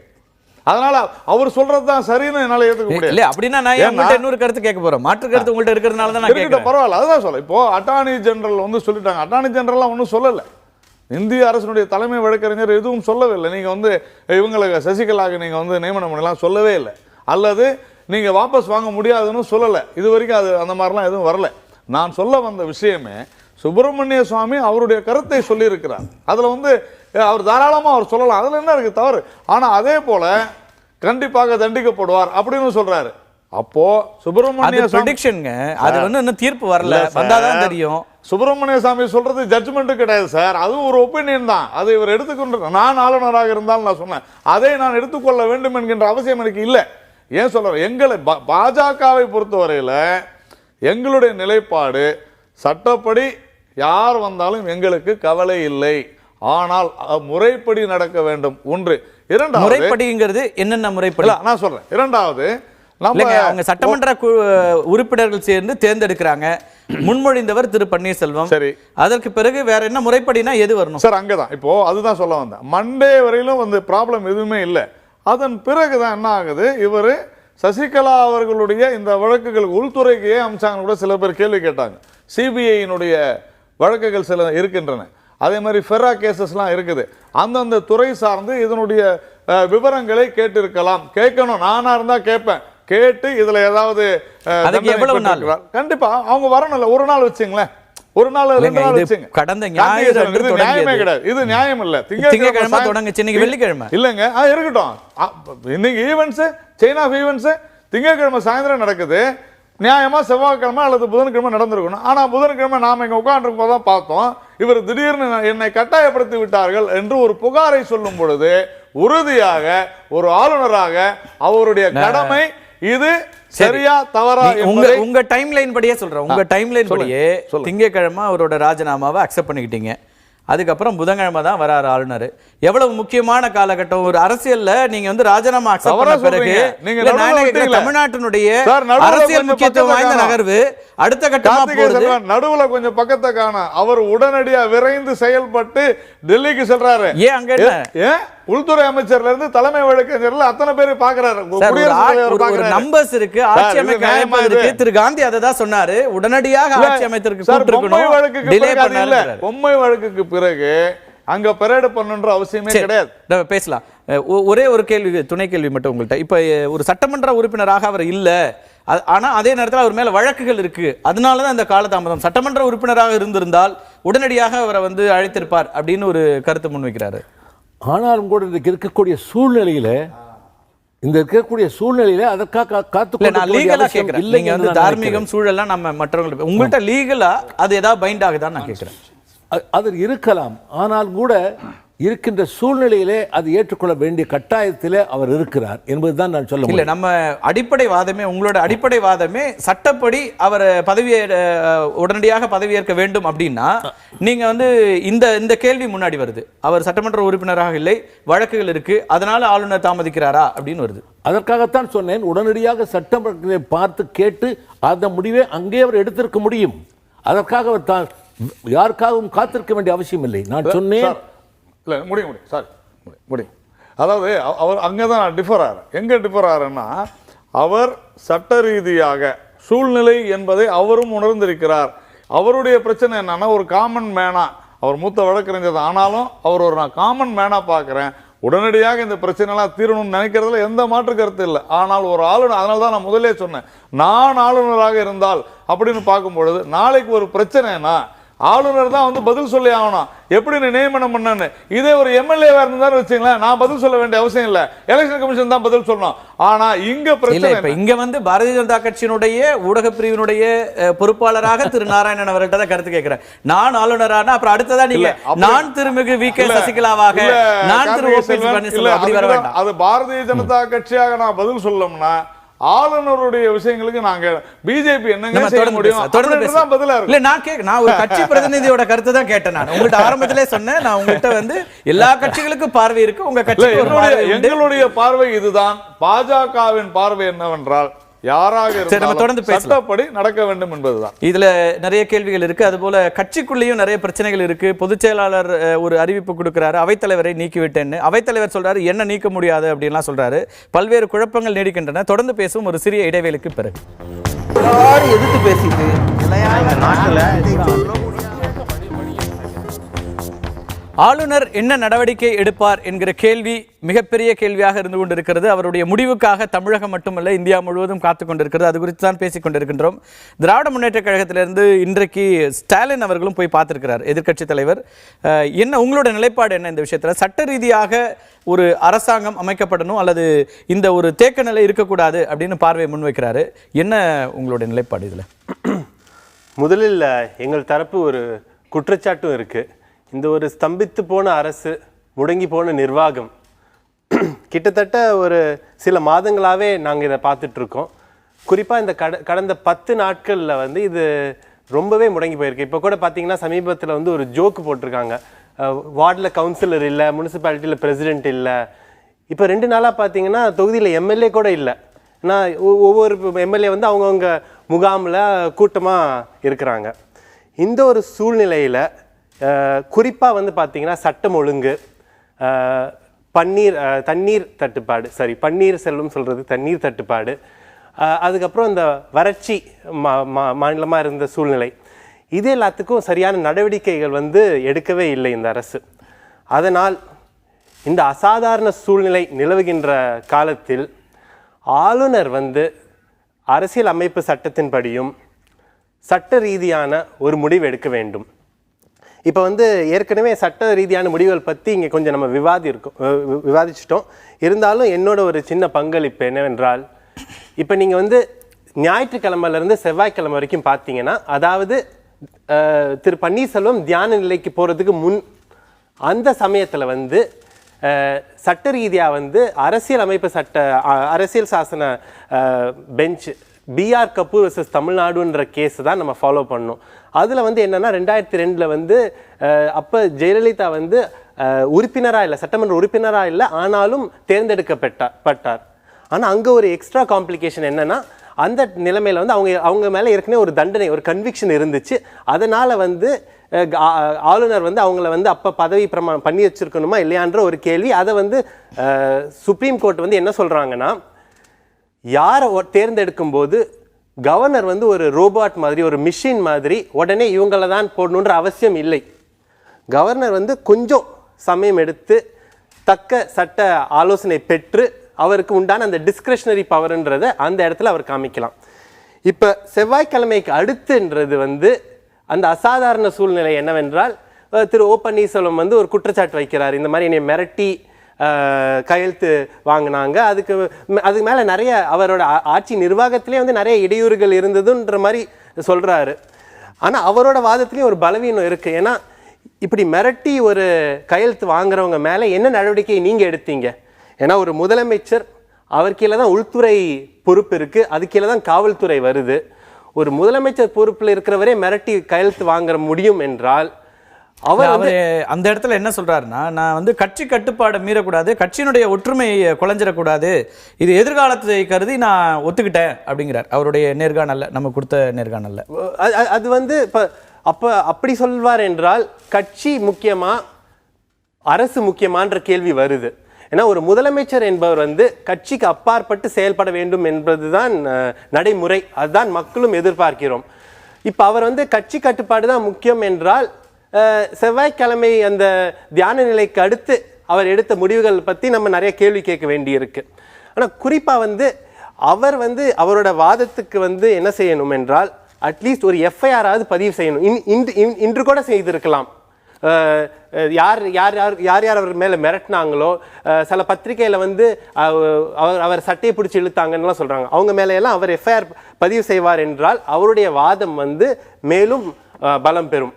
அதனால அவர் சொல்றதுதான் சரின்னு என்னால ஏத்துக்க முடியாது. இல்ல அப்படின்னா நான் உங்கள்ட்ட இன்னொரு கருத்து கேட்க போறேன். மாற்று கருத்து உங்கள்ட்ட இருக்கிறதுனால தான் நான் கேட்கிறேன். பரவாயில்ல, அதுதான் சொல்ல. இப்போ அட்டார்னி ஜெனரல் வந்து சொல்லிட்டாங்க. அட்டார்னி ஜெனரல்லாம் ஒன்றும் சொல்லல. இந்திய அரசினுடைய தலைமை வழக்கறிஞர் எதுவும் சொல்லவே. நீங்க வந்து இவங்களுக்கு சசிகலாவுக்கு நீங்க வந்து நியமனம் பண்ணலாம் சொல்லவே இல்லை. அல்லது நீங்க வாபஸ் வாங்க முடியாதுன்னு சொல்லல. இது வரைக்கும் அது அந்த மாதிரிலாம் எதுவும் வரல. நான் சொல்ல வந்த விஷயமே, சுப்பிரமணிய சுவாமி அவருடைய கருத்தை சொல்லி இருக்கிறார். அதுல வந்து அவர் தாராளமா அவர் சொல்லலாம். அதுல என்ன இருக்கு தவறு? ஆனா அதே போல கண்டிப்பாக தண்டிக்கப்படுவார் அப்படின்னு சொல்றாரு. அப்போ சுப்பிரமணிய அது வந்து இன்னும் தீர்ப்பு வரல, வந்தாதான் தெரியும். சுப்பிரமணிய சாமி சொல்றது ஜட்ஜ்மெண்ட் கிடையாது சார். அது ஒரு ஒப்பீனியன் தான். அதை இவர் எடுத்துக்கொண்டு, நான் ஆளுநராக இருந்தாலும் நான் சொன்னேன், அதை நான் எடுத்துக்கொள்ள வேண்டும் என்கின்ற அவசியம் எனக்கு இல்லை. ஏன் சொல்றேன், எங்களை பாஜகவை பொறுத்தவரையில எங்களுடைய நிலைப்பாடு சட்டப்படி யார் வந்தாலும் எங்களுக்கு கவலை இல்லை. ஆனால் முறைப்படி நடக்க வேண்டும். ஒன்று. இரண்டாவது, முறைப்படிங்கிறது என்னென்ன முறைப்படி நான் சொல்றேன். இரண்டாவது, அவங்க சட்டமன்ற உறுப்பினர்கள் சேர்ந்து தேர்ந்தெடுக்கிறாங்க. முன்மொழிந்தவர் திரு பன்னீர்செல்வம். சரி, அதற்கு பிறகு வேற என்ன முறைப்படினா எது வரணும் சார்? அங்கதான் இப்போ அதுதான் சொல்ல வந்தேன். மண்டே வரையிலும் வந்து ப்ராப்ளம் எதுவுமே இல்லை. அதன் பிறகுதான் என்ன ஆகுது, இவரு சசிகலா அவர்களுடைய இந்த வழக்குகள் உள்துறைக்கு ஏன் அம்சாங்க கூட சில பேர் கேள்வி கேட்டாங்க. சிபிஐயினுடைய வழக்குகள் சில இருக்கின்றன. அதே மாதிரி ஃபெரா கேசஸ்லாம் இருக்குது. அந்தந்த துறை சார்ந்து இதனுடைய விவரங்களை கேட்டிருக்கலாம். கேட்கணும். நானா இருந்தா கேட்பேன். கேட்டு இதுல ஏதாவது கண்டிப்பா அவங்க வரணும்ல. ஒரு நாள் வச்சுங்களேன், ஒரு நாள் 2 நாள் வச்சுங்க. கடந்த ஞாயிறு நியாயமே கிடையாது. இது நியாயம் இல்ல. திங்கட்கிழமை தொடங்குச்சு, இன்னைக்கு வெள்ளிக்கிழமை இல்லங்க. இருக்கட்டும். இன்னைக்கு ஈவென்ட்ஸ், செயின் ஆஃப் ஈவென்ட்ஸ் திங்கட்கிழமை சாயந்தரம் நடக்குது. நியாயமா செவ்வாய்க்கிழமை அல்லது புதன்கிழமை நடந்திருக்கணும். ஆனா புதன்கிழமை நாம இங்க உட்கார்ந்து போதான் பார்த்தோம், இவர் திடீர்னு என்னை கட்டாயப்படுத்தி விட்டார்கள் என்று ஒரு புகாரை சொல்லும் பொழுது உறுதியாக ஒரு ஆளுநராக அவருடைய கடமை இது சரியா தவறா? உங்க டைம் லைன் படியே சொல்றேன். உங்க டைம் லைன் படியே திங்கட்கிழமை அவரோட ராஜினாமாவை அக்செப்ட் பண்ணிக்கிட்டீங்க. அதுக்கப்புறம் புதன்கிழமை தான் வராரு ஆளுநர். எவ்வளவு முக்கியமான காலகட்டம். ஒரு அரசியல்ல நீங்க வந்து ராஜினாமா அக்செப்ட் பண்ண பிறகு தமிழ்நாட்டினுடைய அரசியல் முக்கியத்துவம் வாய்ந்த நகர்வு அடுத்த கட்டமா போகுது. நடுவுல கொஞ்சம் பக்கத்தை காண அவர் உடனடியா விரைந்து செயல்பட்டு டெல்லிக்கு செல்றாரு. ஏன் அங்க என்ன உள்துறை அமைச்சர்ல இருந்து தலைமை வழக்கறிஞர்ல அத்தனை பேர் பாக்குறாரு. நம்பர்ஸ் இருக்கு, ஆட்சி அமைக்க இருக்கு. திரு காந்தி அதை தான் சொன்னாரு, உடனடியாக ஆட்சி அமைத்திற்கு பொம்மை வழக்குக்கு பிறகு அங்க பரேடு பண்ணணுன்ற அவசியமே கிடையாது. பேசலாம். ஒரே ஒரு கேள்வி, துணை கேள்வி மட்டும் உங்கள்கிட்ட. இப்ப ஒரு சட்டமன்ற உறுப்பினராக அவர் இல்ல, ஆனா அதே நேரத்தில் அவர் மேல வழக்குகள் இருக்கு. அதனாலதான் இந்த காலதாமதம். சட்டமன்ற உறுப்பினராக இருந்திருந்தால் உடனடியாக அவரை வந்து அழைத்திருப்பார் அப்படின்னு ஒரு கருத்து முன்வைக்கிறாரு. ஆனாலும் கூட இன்றைக்கு இருக்கக்கூடிய சூழ்நிலையில அதற்காக காத்து தார்மீகம் சூழல்லாம் நம்ம மற்றவங்களுக்கு உங்கள்கிட்ட லீகலா அது ஏதாவது பைண்ட் ஆகுதான்னு நான் கேட்கிறேன். அது இருக்கலாம். ஆனால் கூட இருக்கின்ற சூழ்நிலையிலே அது ஏற்றுக்கொள்ள வேண்டிய கட்டாயத்திலே அவர் இருக்கிறார் என்பதுதான் நான் சொல்ல முடியும். நம்ம அடிப்படை வாதமே, உங்களோட அடிப்படை வாதமே சட்டப்படி அவர் உடனடியாக பதவியேற்க வேண்டும் அப்படின்னா நீங்க வந்து இந்த கேள்வி முன்னாடி வருது. அவர் சட்டமன்ற உறுப்பினராக இல்லை, வழக்குகள் இருக்கு, அதனால ஆளுநர் தாமதிக்கிறாரா அப்படின்னு வருது. அதற்காகத்தான் சொன்னேன், உடனடியாக சட்டமன்றத்தை பார்த்து கேட்டு அந்த முடிவை அங்கே அவர் எடுத்திருக்க முடியும். அதற்காக அவர் தான் யாருக்காகவும் காத்திருக்க வேண்டிய அவசியம் இல்லை. நான் சொன்னேன் இல்லை, முடியும் சாரி முடியும். அதாவது அவர் அங்கே தான் டிஃபர் ஆகிறேன். எங்கே டிஃபர் ஆகிறேன்னா, அவர் சட்ட ரீதியாக சூழ்நிலை என்பதை அவரும் உணர்ந்திருக்கிறார். அவருடைய பிரச்சனை என்னன்னா, ஒரு காமன் மேனா, அவர் மூத்த வழக்கறிஞர் ஆனாலும் அவர் ஒரு நான் காமன் மேனா பார்க்குறேன், உடனடியாக இந்த பிரச்சனைலாம் தீரணும்னு நினைக்கிறதுல எந்த மாற்று கருத்து இல்லை. ஆனால் ஒரு ஆளுநர், அதனால தான் நான் முதலே சொன்னேன், நான் ஆளுநராக இருந்தால் அப்படின்னு பார்க்கும்பொழுது நாளைக்கு ஒரு பிரச்சனைனா ஆளுநர் தான் வந்து பதில் சொல்லி ஆகணும், எப்படி நீ நியமனம் பண்ணு. இதே ஒரு எம்எல்ஏவா இருந்தாலும் வச்சுங்களேன், நான் பதில் சொல்ல வேண்டிய அவசியம் இல்லை, எலெக்ஷன் கமிஷன் தான் பதில் சொல்லணும். ஆனா இங்க பிரச்சனை, இங்க வந்து பாரதிய ஜனதா கட்சியினுடைய ஊடக பிரிவினுடைய பொறுப்பாளராக திரு நாராயணன் அவர்கள்ட்ட தான் கருத்து கேட்கிறேன். நான் ஆளுநரான அப்புறம் அடுத்ததா நீங்க நான் திருமிகு வி.கே. சசிகலாவாக, நான் திரு ஓபிஎஸ் பன்னீர்செல்வம் அப்படி வர வேண்டாம். அது பாரதிய ஜனதா கட்சியாக நான் பதில் சொல்லணும்னா ஆளுநருடைய விஷயங்களுக்கு நாங்க பிஜேபி என்னங்க செய்ய முடியும்? நான் ஒரு கட்சி பிரதிநிதியோட கருத்து தான் கேட்டேன். நான் உங்கள்ட்ட ஆரம்பத்திலே சொன்னேன், நான் உங்கள்கிட்ட வந்து எல்லா கட்சிகளுக்கும் பார்வை இருக்கு, உங்க கட்சி எங்களுடைய பார்வை இதுதான். பாஜகவின் பார்வை என்னவென்றால் யாராக இருந்தாலும் சட்டப்படி நடக்க வேண்டும் என்பதுதான். இதுல நிறைய கேள்விகள் இருக்கு. அதுபோல கட்சிக்குள்ளேயும் நிறைய பிரச்சனைகள் இருக்கு. பொதுச் செயலாளர் ஒரு அறிவிப்பு கொடுக்கிறாரு, அவைத்தலைவரை நீக்கிவிட்டேன்னு. அவைத்தலைவர் சொல்றாரு என்ன நீக்க முடியாது அப்படின்லாம் சொல்றாரு. பல்வேறு குழப்பங்கள் நீடிக்கின்றன. தொடர்ந்து பேசும் ஒரு சிறிய இடைவேளைக்கு பிறகு. எதிர்த்து பேசிட்டு ஆளுநர் என்ன நடவடிக்கை எடுப்பார் என்கிற கேள்வி மிகப்பெரிய கேள்வியாக இருந்து கொண்டிருக்கிறது. அவருடைய முடிவுக்காக தமிழகம் மட்டுமல்ல இந்தியா முழுவதும் காத்துக் கொண்டிருக்கிறது. அது குறித்து தான் பேசிக் கொண்டிருக்கின்றோம். திராவிட முன்னேற்ற கழகத்திலிருந்து இன்றைக்கு ஸ்டாலின் அவர்களும் போய் பார்த்திருக்கிறார், எதிர்க்கட்சி தலைவர். என்ன உங்களோட நிலைப்பாடு என்ன இந்த விஷயத்தில்? சட்ட ரீதியாக ஒரு அரசாங்கம் அமைக்கப்படணும் அல்லது இந்த ஒரு தேக்க நிலை இருக்கக்கூடாது அப்படின்னு பார்வையை முன்வைக்கிறாரு. என்ன உங்களுடைய நிலைப்பாடு இதில்? முதலில் எங்கள் தரப்பு ஒரு குற்றச்சாட்டும் இருக்குது. இந்த ஒரு ஸ்தம்பித்து போன அரசு, முடங்கி போன நிர்வாகம், கிட்டத்தட்ட ஒரு சில மாதங்களாகவே நாங்கள் இதை பார்த்துட்ருக்கோம். குறிப்பாக இந்த கடந்த 10 நாட்களில் வந்து இது ரொம்பவே முடங்கி போயிருக்கு. இப்போ கூட பார்த்தீங்கன்னா சமீபத்தில் வந்து ஒரு ஜோக்கு போட்டிருக்காங்க, வார்டில் கவுன்சிலர் இல்லை, முனிசிபாலிட்டியில் பிரசிடென்ட் இல்லை. இப்போ 2 நாளாக பார்த்தீங்கன்னா தொகுதியில் எம்எல்ஏ கூட இல்லை. ஏன்னா ஒவ்வொரு எம்எல்ஏ வந்து அவங்கவுங்க முகாமில் கூட்டமாக இருக்கிறாங்க. இந்த ஒரு சூழ்நிலையில் குறிப்பாக வந்து பார்த்தீங்கன்னா சட்டம் ஒழுங்கு, தண்ணீர் தட்டுப்பாடு, பன்னீர் செல்வம் சொல்கிறது தண்ணீர் தட்டுப்பாடு, அதுக்கப்புறம் இந்த வறட்சி மாநிலமாக இருந்த சூழ்நிலை, இது எல்லாத்துக்கும் சரியான நடவடிக்கைகள் வந்து எடுக்கவே இல்லை இந்த அரசு. அதனால் இந்த அசாதாரண சூழ்நிலை நிலவுகின்ற காலத்தில் ஆளுநர் வந்து அரசியல் அமைப்பு சட்டத்தின்படியும் சட்ட ரீதியான ஒரு முடிவு எடுக்க வேண்டும். இப்போ வந்து ஏற்கனவே சட்ட ரீதியான முடிவுகள் பற்றி இங்கே கொஞ்சம் நம்ம விவாதிச்சிட்டோம். இருந்தாலும் என்னோட ஒரு சின்ன பங்களிப்பு என்னவென்றால், இப்போ நீங்கள் வந்து ஞாயிற்றுக்கிழமையிலேருந்து செவ்வாய்க்கிழமை வரைக்கும் பார்த்தீங்கன்னா, அதாவது திரு பன்னீர்செல்வம் தியான நிலைக்கு போகிறதுக்கு முன் அந்த சமயத்தில் வந்து சட்ட ரீதியாக வந்து அரசியல் சாசன பெஞ்ச் பிஆர் கபூர் வர்சஸ் தமிழ்நாடுன்ற கேஸ் தான் நம்ம ஃபாலோ பண்ணோம். அதில் வந்து என்னென்னா 2002 வந்து அப்போ ஜெயலலிதா வந்து உறுப்பினராக இல்லை, சட்டமன்ற உறுப்பினராக இல்லை, ஆனாலும் தேர்ந்தெடுக்கப்பட்டார். ஆனால் அங்கே ஒரு எக்ஸ்ட்ரா காம்ப்ளிகேஷன் என்னென்னா, அந்த நிலைமையில் வந்து அவங்க மேலே ஏற்கனவே ஒரு தண்டனை, ஒரு கன்விக்ஷன் இருந்துச்சு. அதனால் வந்து ஆளுநர் வந்து அவங்கள வந்து அப்போ பதவி பிரமாணம் பண்ணி வச்சிருக்கணுமா இல்லையான்ற ஒரு கேள்வி. அதை வந்து சுப்ரீம் கோர்ட் வந்து என்ன சொல்கிறாங்கன்னா, யாரை தேர்ந்தெடுக்கும் போது கவர்னர் வந்து ஒரு ரோபாட் மாதிரி, ஒரு மிஷின் மாதிரி உடனே இவங்கள தான் போடணுன்ற அவசியம் இல்லை. கவர்னர் வந்து கொஞ்சம் சமயம் எடுத்து தக்க சட்ட ஆலோசனை பெற்று அவருக்கு உண்டான அந்த டிஸ்கிரிஷனரி பவர்ன்றதை அந்த இடத்துல அவர் காமிக்கலாம். இப்போ செவ்வாய்க்கிழமைக்கு அடுத்துன்றது வந்து அந்த அசாதாரண சூழ்நிலை என்னவென்றால், திரு ஓ பன்னீர்செல்வம் வந்து ஒரு குற்றச்சாட்டு வைக்கிறார், இந்த மாதிரி என்னை மிரட்டி கையெழுத்து வாங்கினாங்க, அதுக்கு மேலே நிறைய அவரோட ஆட்சி நிர்வாகத்திலே வந்து நிறைய இடையூறுகள் இருந்ததுன்ற மாதிரி சொல்கிறாரு. ஆனால் அவரோட வாதத்துலேயும் ஒரு பலவீனம் இருக்குது. ஏன்னா இப்படி மிரட்டி ஒரு கையெழுத்து வாங்குறவங்க மேலே என்ன நடவடிக்கை நீங்கள் எடுத்தீங்க? ஏன்னா ஒரு முதலமைச்சர், அவர் கீழே தான் உள்துறை பொறுப்பு இருக்குது, அது கீழே தான் காவல்துறை வருது. ஒரு முதலமைச்சர் பொறுப்பில் இருக்கிறவரே மிரட்டி கையெழுத்து வாங்க முடியும் என்றால் அவர் அந்த இடத்துல என்ன சொல்றாருன்னா, நான் வந்து கட்சி கட்டுப்பாடை மீறக்கூடாது, கட்சியினுடைய ஒற்றுமை குலைஞ்சிடக்கூடாது, இது எதிர்காலத்தை கருதி நான் ஒத்துக்கிட்டேன் அப்படிங்கிறார் அவருடைய நேர்காணல்ல, நம்ம கொடுத்த நேர்காணல்ல. அது வந்து அப்படி சொல்வார் என்றால் கட்சி முக்கியமா அரசு முக்கியமான்ற கேள்வி வருது. ஏன்னா ஒரு முதலமைச்சர் என்பவர் வந்து கட்சிக்கு அப்பாற்பட்டு செயல்பட வேண்டும் என்பதுதான் நடைமுறை, அதுதான் மக்களும் எதிர்பார்க்கிறோம். இப்போ அவர் வந்து கட்சி கட்டுப்பாடு தான் முக்கியம் என்றால் செவ்வாய்க்கிழமை அந்த தியான நிலைக்கு அடுத்து அவர் எடுத்த முடிவுகள் பற்றி நம்ம நிறைய கேள்வி கேட்க வேண்டியிருக்கு. ஆனால் குறிப்பாக வந்து அவர் வந்து அவரோட வாதத்துக்கு வந்து என்ன செய்யணும் என்றால், அட்லீஸ்ட் ஒரு எஃப்ஐஆராவது பதிவு செய்யணும். இன்று கூட செய்திருக்கலாம். யார் யார் யார் யார் யார் அவர் மேலே மிரட்டினாங்களோ, சில பத்திரிகையில் வந்து அவர் சட்டையை பிடிச்சி இழுத்தாங்கன்னுலாம் சொல்கிறாங்க. அவங்க மேலே அவர் எஃப்ஐஆர் பதிவு செய்வார் என்றால் அவருடைய வாதம் வந்து மேலும் பலம் பெறும்.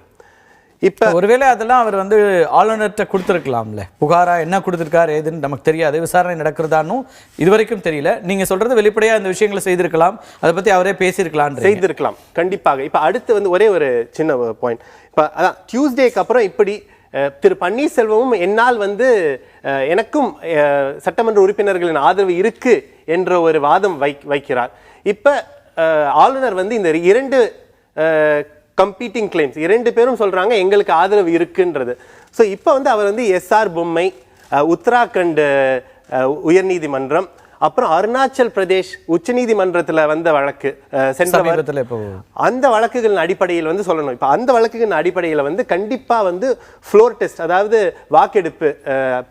இப்ப ஒருவேளை அதெல்லாம் அவர் வந்து ஆளுநர்கிட்ட கொடுத்துருக்கலாம்ல, புகாரா என்ன கொடுத்துருக்காரு ஏதுன்னு நமக்கு தெரியாது, விசாரணை நடக்கிறதானும் இதுவரைக்கும் தெரியல. நீங்க சொல்றது வெளிப்படையா இந்த விஷயங்களை செய்திருக்கலாம், அதை பத்தி அவரே பேசியிருக்கலாம். செய்திருக்கலாம் கண்டிப்பாக. இப்ப அடுத்து வந்து ஒரே ஒரு சின்ன பாயிண்ட். இப்ப அதான் டியூஸ்டேக்கு அப்புறம் இப்படி திரு பன்னீர்செல்வமும் என்னால் வந்து எனக்கும் சட்டமன்ற உறுப்பினர்களின் ஆதரவு இருக்கு என்ற ஒரு வாதம் வைக்கிறார். இப்ப ஆளுநர் வந்து இந்த இரண்டு கம்பீட்டிங் கிளைம்ஸ், இரண்டு பேரும் சொல்றாங்க எங்களுக்கு ஆதரவு இருக்குன்றது. ஸோ இப்போ வந்து அவர் வந்து எஸ்ஆர் பொம்மை, உத்தராகண்ட் உயர்நீதிமன்றம், அப்புறம் அருணாச்சல் பிரதேஷ் உச்சநீதிமன்றத்தில் வந்த வழக்கு சென்ற அந்த வழக்குகளின் அடிப்படையில் வந்து சொல்லணும். இப்போ அந்த வழக்குகளின் அடிப்படையில் வந்து கண்டிப்பாக வந்து ஃப்ளோர் டெஸ்ட், அதாவது வாக்கெடுப்பு,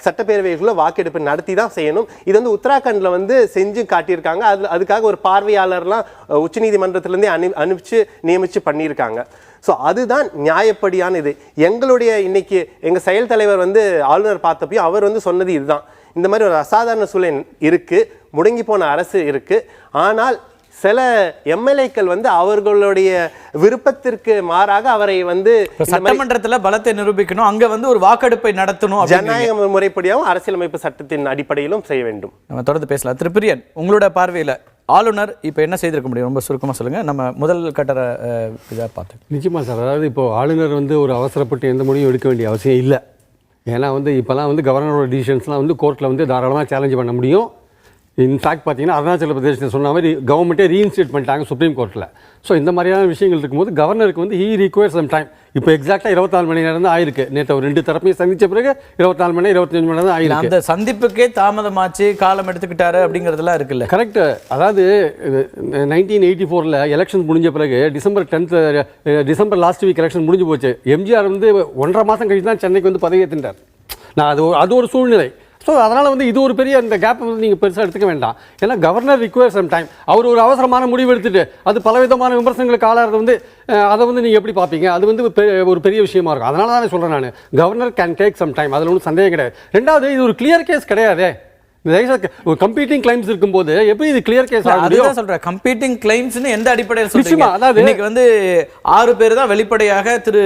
சட்டப்பேரவைக்குள்ள வாக்கெடுப்பு நடத்தி தான் செய்யணும். இது வந்து உத்தராகண்டில் வந்து செஞ்சு காட்டியிருக்காங்க. அதுக்காக ஒரு பார்வையாளர்லாம் உச்சநீதிமன்றத்திலேருந்தே அனுப்பிச்சு நியமிச்சு பண்ணியிருக்காங்க. ஸோ அதுதான் நியாயப்படியான இது. எங்களுடைய இன்னைக்கு எங்கள் செயல் தலைவர் வந்து ஆளுநர் பார்த்தப்பையும் அவர் வந்து சொன்னது இதுதான். இந்த மாதிரி ஒரு அசாதாரண சூழல் இருக்கு, முடங்கி போன அரசு இருக்கு. ஆனால் சில எம்எல்ஏக்கள் வந்து அவர்களுடைய விருப்பத்திற்கு மாறாக அவரை வந்து சட்டமன்றத்தில் பலத்தை நிரூபிக்கணும், அங்க வந்து ஒரு வாக்கெடுப்பை நடத்தணும், ஜனநாயக முறைப்படியாகவும் அரசியலமைப்பு சட்டத்தின் அடிப்படையிலும் செய்ய வேண்டும். நம்ம தொடர்ந்து பேசலாம். திரு பிரியன், உங்களோட பார்வையில் ஆளுநர் இப்போ என்ன செய்திருக்க முடியும்? ரொம்ப சுருக்கமாக சொல்லுங்கள். நம்ம முதல் கட்டற இதாக பார்த்து. நிச்சயமாக சார், அதாவது இப்போ ஆளுநர் வந்து ஒரு அவசரப்பட்டு எந்த முடிவும் எடுக்க வேண்டிய அவசியம் இல்லை. ஏன்னா வந்து இப்போலாம் வந்து கவர்னரோட டிசிஷன்ஸ்லாம் வந்து கோர்ட்டில் வந்து தாராளமாக சேலஞ்ச் பண்ண முடியும். இன்ஃபேக்ட் பார்த்தீங்கன்னா அருணாச்சல பிரதேசத்தில் சொன்ன மாதிரி கவர்மெண்ட்டே ரீஇன்ஸ்டேட் பண்ணிட்டாங்க சுப்ரீம் கோர்ட்டில். ஸோ இந்த மாதிரியான விஷயங்கள் இருக்கும்போது கவர்னருக்கு வந்து ஹீ ரிக்வயர்ஸ் சம் டைம். இப்போ எக்ஸாக்டாக 24 மணி நேரம் தான் ஆயிருக்கு. நேற்று ஒரு 2 தரப்பையும் சந்தித்த பிறகு 24 மணி 25 மணி நேரம் தான் ஆயிருக்கு. அந்த சந்திப்புக்கே தாமதமாச்சு, காலம் எடுத்துக்கிட்டாரு அப்படிங்கிறதுலாம் இருக்குல்ல. கரெக்ட். அதாவது 1984 எலெக்ஷன் முடிஞ்ச பிறகு டிசம்பர் லாஸ்ட் வீக் எலெக்ஷன் முடிஞ்சு போச்சு. எம்ஜிஆர் வந்து 1.5 மாதம் கழிச்சு தான் சென்னைக்கு வந்து பதவியேற்றினார். அது ஒரு சூழ்நிலை. ஸோ அதனால் வந்து இது ஒரு பெரிய இந்த கேப் வந்து நீங்கள் பெருசாக எடுத்துக்க வேண்டாம். ஏன்னா கவர்னர் ரிக்வயர் சம் டைம். அவர் ஒரு அவசரமான முடிவு எடுத்துட்டு அது பலவிதமான விமர்சனங்களுக்கு ஆளாகிறது வந்து அதை வந்து நீங்கள் எப்படி பார்ப்பீங்க? அது வந்து ஒரு பெரிய விஷயமா இருக்கும். அதனால தான் சொல்கிறேன் நான், governor can take some time, அதில் ஒன்றும் சந்தேகம் கிடையாது. ரெண்டாவது, இது ஒரு கிளியர் கேஸ் கிடையாது. கம்பீட்டிங் கிளைம்ஸ் இருக்கும்போது எப்படி இது கிளியர் கேஸ் ஆகும்? சொல்றேன் கம்பீட்டிங் கிளைம்ஸ்னு எந்த அடிப்படையில் சொல்றீங்க? அதாவது இன்னைக்கு வந்து 6 பேர் தான் வெளிப்படையாக திரு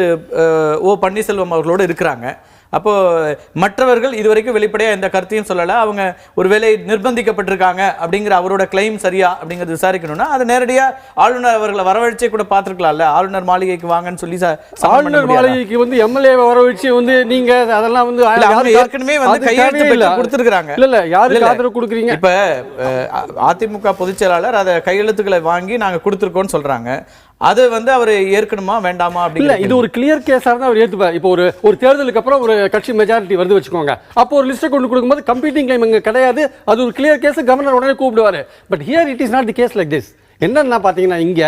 ஓ பன்னீர்செல்வம் அவர்களோடு இருக்கிறாங்க. அப்போ மற்றவர்கள் இதுவரைக்கும் வெளிப்படையா எந்த கருத்தையும் சொல்லல. அவங்க ஒருவேளை நிர்பந்திக்கப்பட்டிருக்காங்க அப்படிங்கிற அவரோட கிளைம் சரியா அப்படிங்கிறது விசாரிக்கணும்னா அது நேரடியா ஆளுநர் அவர்களை வரவழைச்சே கூட பார்த்துருக்கலாம்ல. ஆளுநர் மாளிகைக்கு வாங்கன்னு சொல்லி ஆளுநர் மாளிகைக்கு வந்து எம்எல்ஏ வரவழைச்சு வந்து நீங்க அதெல்லாம் வந்து ஏற்கனவே வந்து கையெழுத்து கொடுத்துருக்காங்க. இல்ல யாருக்கு ஆதரவு கொடுக்குறீங்க? இப்ப அதிமுக பொதுச் செயலாளர் அதை கையெழுத்துக்களை வாங்கி நாங்க கொடுத்துருக்கோம்னு சொல்றாங்க. அது வந்து அவர் ஏற்கணுமா வேண்டாமா அப்படி இல்ல, இது ஒரு கிளியர் கேஸா இருந்தா அவர் ஏத்துப்பார். இப்போ ஒரு தேர்தலுக்கு அப்புறம் ஒரு கட்சி மெஜாரிட்டி வருது வச்சுக்கோங்க, அப்போ ஒரு லிஸ்ட் கொண்டு கொடுக்கும்போது கம்பீட்டிங் கிளைம் இங்க கிடையாது, அது ஒரு கிளியர் கேஸ், கவர்னர் உடனே கூப்பிடுவாரு. But here it is not the case like this. என்னன்னா பாத்தீங்கன்னா இங்க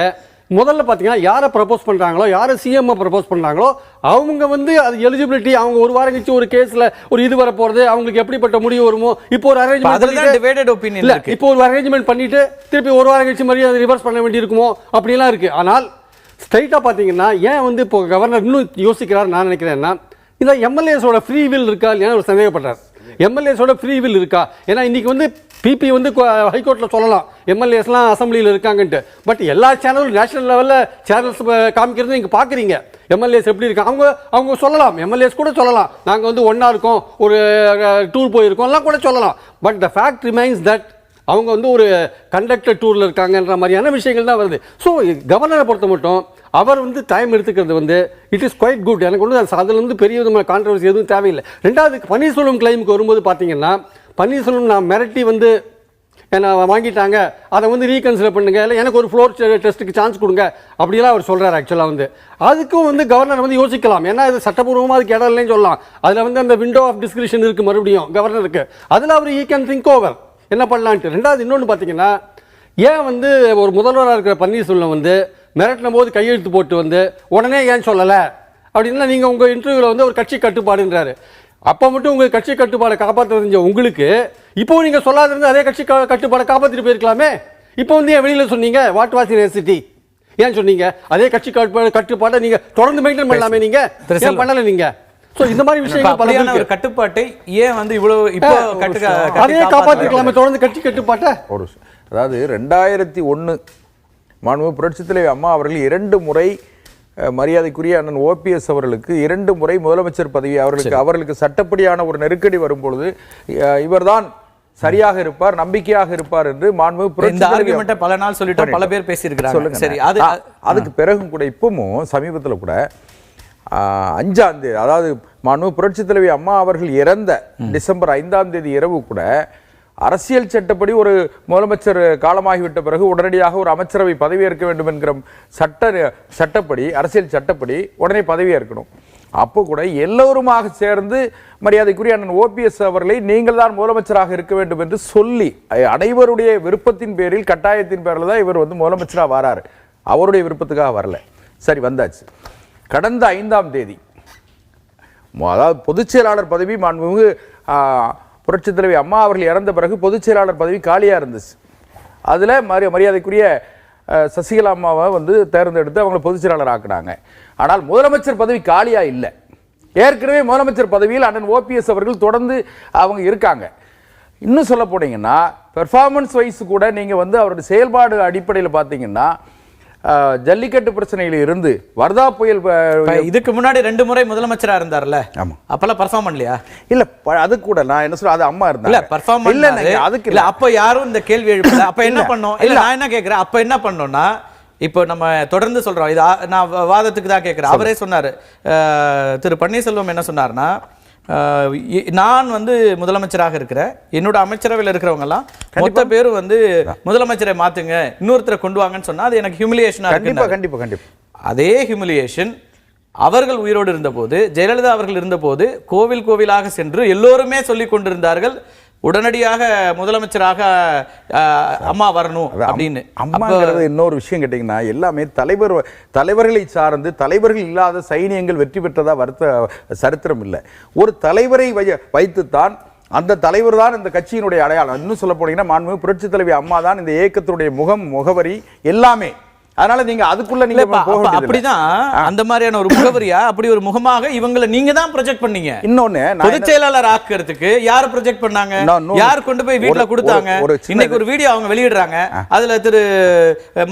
முதல்ல பார்த்தீங்கன்னா யாரை ப்ரப்போஸ் பண்ணுறாங்களோ, யாரை சிஎம் ப்ரப்போஸ் பண்ணுறாங்களோ அவங்க வந்து அது எலிஜிபிலிட்டி, அவங்க ஒரு வாரம் கழிச்சு ஒரு கேஸில் ஒரு இது வர போகிறது, அவங்களுக்கு எப்படிப்பட்ட முடிவு வருமோ இப்போ ஒரு அரேஞ்ச்மெண்ட் இப்போ ஒரு அரேஞ்ச்மெண்ட் பண்ணிட்டு திருப்பி ஒரு வாரம் கழிச்சு மாதிரி அதை ரிவர்ஸ் பண்ண வேண்டி இருக்குமோ அப்படிலாம் இருக்குது. ஆனால் ஸ்ட்ரைட்டாக பார்த்தீங்கன்னா ஏன் வந்து இப்போ கவர்னர் இன்னும் யோசிக்கிறார் நான் நினைக்கிறேன்னா, இந்த எம்எல்ஏஸோட ஃப்ரீ வில் இருக்கா இல்லையா ஒரு சந்தேகப்படுறார். எம்எல்ஏஸோட ஃப்ரீ வில் இருக்கா? ஏன்னா இன்னைக்கு வந்து பிபி வந்து ஹைகோர்ட்டில் சொல்லலாம் எம்எல்ஏஸ்லாம் அசம்பிளியில் இருக்காங்கன்ட்டு. பட் எல்லா சேனலும் நேஷனல் லெவலில் சேனல்ஸ் காமிக்கிறது நீங்கள் பார்க்குறீங்க. எம்எல்ஏஸ் எப்படி இருக்காங்க அவங்க சொல்லலாம், எம்எல்ஏஸ் கூட சொல்லலாம் நாங்கள் வந்து ஒன்றா இருக்கோம், ஒரு டூர் போயிருக்கோம் எல்லாம் கூட சொல்லலாம். But the fact remains that அவங்க வந்து ஒரு கண்டக்டர் டூரில் இருக்காங்கன்ற மாதிரியான விஷயங்கள் தான் வருது. ஸோ கவர்னரை பொறுத்த மட்டும் அவர் வந்து டைம் எடுத்துக்கிறது வந்து இட் இஸ் குவைட் குட். எனக்கு வந்து அதில் வந்து பெரிய விதமான கான்ட்ரவர்சி எதுவும் தேவையில்லை. ரெண்டாவது பன்னீர்செல்வம் கிளைமுக்கு வரும்போது பார்த்தீங்கன்னா பன்னீர்செல்வம் நான் மிரட்டி வந்து என்ன வாங்கிட்டாங்க, அதை வந்து ரீகன்சிடர் பண்ணுங்க, இல்லை எனக்கு ஒரு ஃப்ளோர் டெஸ்ட்டுக்கு சான்ஸ் கொடுங்க அப்படிலாம் அவர் சொல்கிறார். ஆக்சுவலாக வந்து அதுக்கும் வந்து கவர்னர் வந்து யோசிக்கலாம். ஏன்னா இது சட்டப்பூர்வமாக அதுக்கு இடம் இல்லைன்னு சொல்லலாம். அதில் வந்து அந்த விண்டோ ஆஃப் டிஸ்கிரிப்ஷன் இருக்குது மறுபடியும் கவர்னருக்கு, அதில் அவர் ஈ கேன் திங்க் ஓவர் என்ன பண்ணலான்ட்டு. ரெண்டாவது இன்னொன்று பார்த்தீங்கன்னா ஏன் வந்து ஒரு முதல்வராக இருக்கிற பன்னீர்செல்வம் வந்து மிரட்டின போது கையெழுத்து போட்டு வந்து உடனே ஏன் சொல்லலை அப்படின்னா, நீங்கள் உங்கள் இன்டர்வியூவில் வந்து ஒரு கட்சி கட்டுப்பாடுன்றாரு. அப்போ மட்டும் உங்கள் கட்சி கட்டுப்பாடை காப்பாற்ற தெரிஞ்ச உங்களுக்கு இப்போ நீங்கள் சொல்லாதிருந்து அதே கட்சி கட்டுப்பாடை காப்பாற்றிட்டு போயிருக்கலாமே. இப்போ வந்து ஏன் வெளியில் சொன்னீங்க? What was your city? ஏன் சொன்னீங்க? அதே கட்சி கட்டுப்பாட்டை நீங்க தொடர்ந்து மெயின்டைன் பண்ணலாமே, நீங்க ஏன் பண்ணல நீங்க? சோ இந்த மாதிரி விஷயங்கள் பல அப்படியான ஒரு கட்டுப்பாட்டை ஏன் வந்து இவ்வளவு இப்போ அதே காப்பாத்திக்கலாமே தொடர்ந்து கட்சி கட்டுப்பாட்டை. அதாவது 2001 மாண்புமிகு புரட்சித் தலைவி அம்மா அவர்கள் 2 முறை மரியாதைக்குரிய அண்ணன் ஓபிஎஸ் அவர்களுக்கு 2 முறை முதலமைச்சர் பதவி அவர்களுக்கு சட்டப்படியான ஒரு நெருக்கடி வரும்பொழுது இவர்தான் சரியாக இருப்பார், நம்பிக்கையாக இருப்பார் என்று மாண்புமிகு புரட்சித் தலைவி பல நாள் சொல்லிட்டோம், பல பேர் பேசியிருக்கிறாங்க. சரி, அதுக்கு பிறகும் கூட இப்பவும் சமீபத்தில் கூட 5ஆம் தேதி, அதாவது மாண்புமிகு புரட்சித் தலைவி அம்மா அவர்கள் இறந்த டிசம்பர் 5ஆம் தேதி இரவு கூட அரசியல் சட்டப்படி ஒரு முதலமைச்சர் காலமாகிவிட்ட பிறகு உடனடியாக ஒரு அமைச்சரவை பதவியேற்க வேண்டும் என்கிற சட்டப்படி, அரசியல் சட்டப்படி உடனே பதவியேற்கணும். அப்போ கூட எல்லோருமாக சேர்ந்து மரியாதைக்குரிய அண்ணன் ஓபிஎஸ் அவர்களை நீங்கள் தான் முதலமைச்சராக இருக்க வேண்டும் என்று சொல்லி அனைவருடைய விருப்பத்தின் பேரில், கட்டாயத்தின் பேரில் தான் இவர் வந்து முதலமைச்சராக வராரு. அவருடைய விருப்பத்துக்காக வரல. சரி, வந்தாச்சு. கடந்த 5ஆம் தேதி, அதாவது பொதுச் செயலாளர் பதவி மாண்புமிகு புரட்சித் தலைவி அம்மா அவர்கள் இறந்த பிறகு பொதுச் செயலாளர் பதவி காலியாக இருந்துச்சு. அதில் மரியாதைக்குரிய சசிகலா அம்மாவை வந்து தேர்ந்தெடுத்து அவங்களை பொதுச் செயலாளர் ஆக்குனாங்க. ஆனால் முதலமைச்சர் பதவி காலியாக இல்லை. ஏற்கனவே முதலமைச்சர் பதவியில் அண்ணன் ஓபிஎஸ் அவர்கள் தொடர்ந்து அவங்க இருக்காங்க. இன்னும் சொல்ல போனீங்கன்னா பெர்ஃபார்மன்ஸ் வைஸ் கூட நீங்கள் வந்து அவருடைய செயல்பாடு அடிப்படையில் பார்த்தீங்கன்னா ஜல்லிக்கட்டு பிரச்சனையில இருந்து வர்தா புயல், இதுக்கு முன்னாடி 2 முறை முதலமைச்சரா இருந்தார்ல, அப்பெல்லாம் பெர்ஃபார்ம் பண்ணலையா? இல்ல, அது கூட நான் என்ன சொல்றேன், அது அம்மா இருந்தாங்க. இல்ல, பெர்ஃபார்ம் இல்ல, அதுக்கு இல்ல. அப்ப யாரும் இந்த கேள்வி எழுப்பல. அப்ப என்ன பண்ணோம்? இல்ல, நான் என்ன கேக்குறேன், அப்ப என்ன பண்ணோம்னா, இப்போ நம்ம தொடர்ந்து சொல்றோம், இது நான் வாதத்துக்கு தான் கேட்கிறேன். அவரே சொன்னாரு, திரு பன்னீர்செல்வம் என்ன சொன்னார்னா, நான் வந்து முதலமைச்சராக இருக்கிறேன், என்னோட அமைச்சரவையில் இருக்கிறவங்க எல்லாம் மொத்த பேரும் வந்து முதலமைச்சரை மாத்துங்க, இன்னொருத்தரை கொண்டு வாங்கன்னு சொன்னா அது எனக்கு ஹியூமிலியேஷனா இருக்கு. கண்டிப்பா. அதே ஹியூமிலியேஷன் அவர்கள் உயிரோடு இருந்தபோது, ஜெயலலிதா அவர்கள் இருந்தபோது கோவிலாக சென்று எல்லோருமே சொல்லிக் கொண்டிருந்தார்கள், உடனடியாக முதலமைச்சராக அம்மா வரணும் அப்படின்னு. அம்மாங்கிறது இன்னொரு விஷயம் கேட்டீங்கன்னா, எல்லாமே தலைவர்களை சார்ந்து, தலைவர்கள் இல்லாத சைனியங்கள் வெற்றி பெற்றதா சரித்திரம் இல்லை. ஒரு தலைவரை வைத்துத்தான், அந்த தலைவர் தான் இந்த கட்சியினுடைய அடையாளம். இன்னும் சொல்ல போனீங்கன்னா மாண்புமிகு புரட்சித் தலைவி அம்மா தான் இந்த இயக்கத்தினுடைய முகவரி எல்லாமே. அதனால நீங்க அதுக்குள்ள நீங்க அப்படிதான் அந்த மாதிரியான ஒரு முகவரியா, அப்படி ஒரு முகமாக இவங்களை நீங்க தான் ப்ரொஜெக்ட் பண்ணீங்க. இன்னொன்னு பொதுச் செயலாளர் ஆக்குறதுக்கு யார் ப்ரொஜெக்ட் பண்ணாங்க, யார் கொண்டு போய் வீட்டுல கொடுத்தாங்க? இன்னைக்கு ஒரு வீடியோ அவங்க வெளியிடுறாங்க, அதுல திரு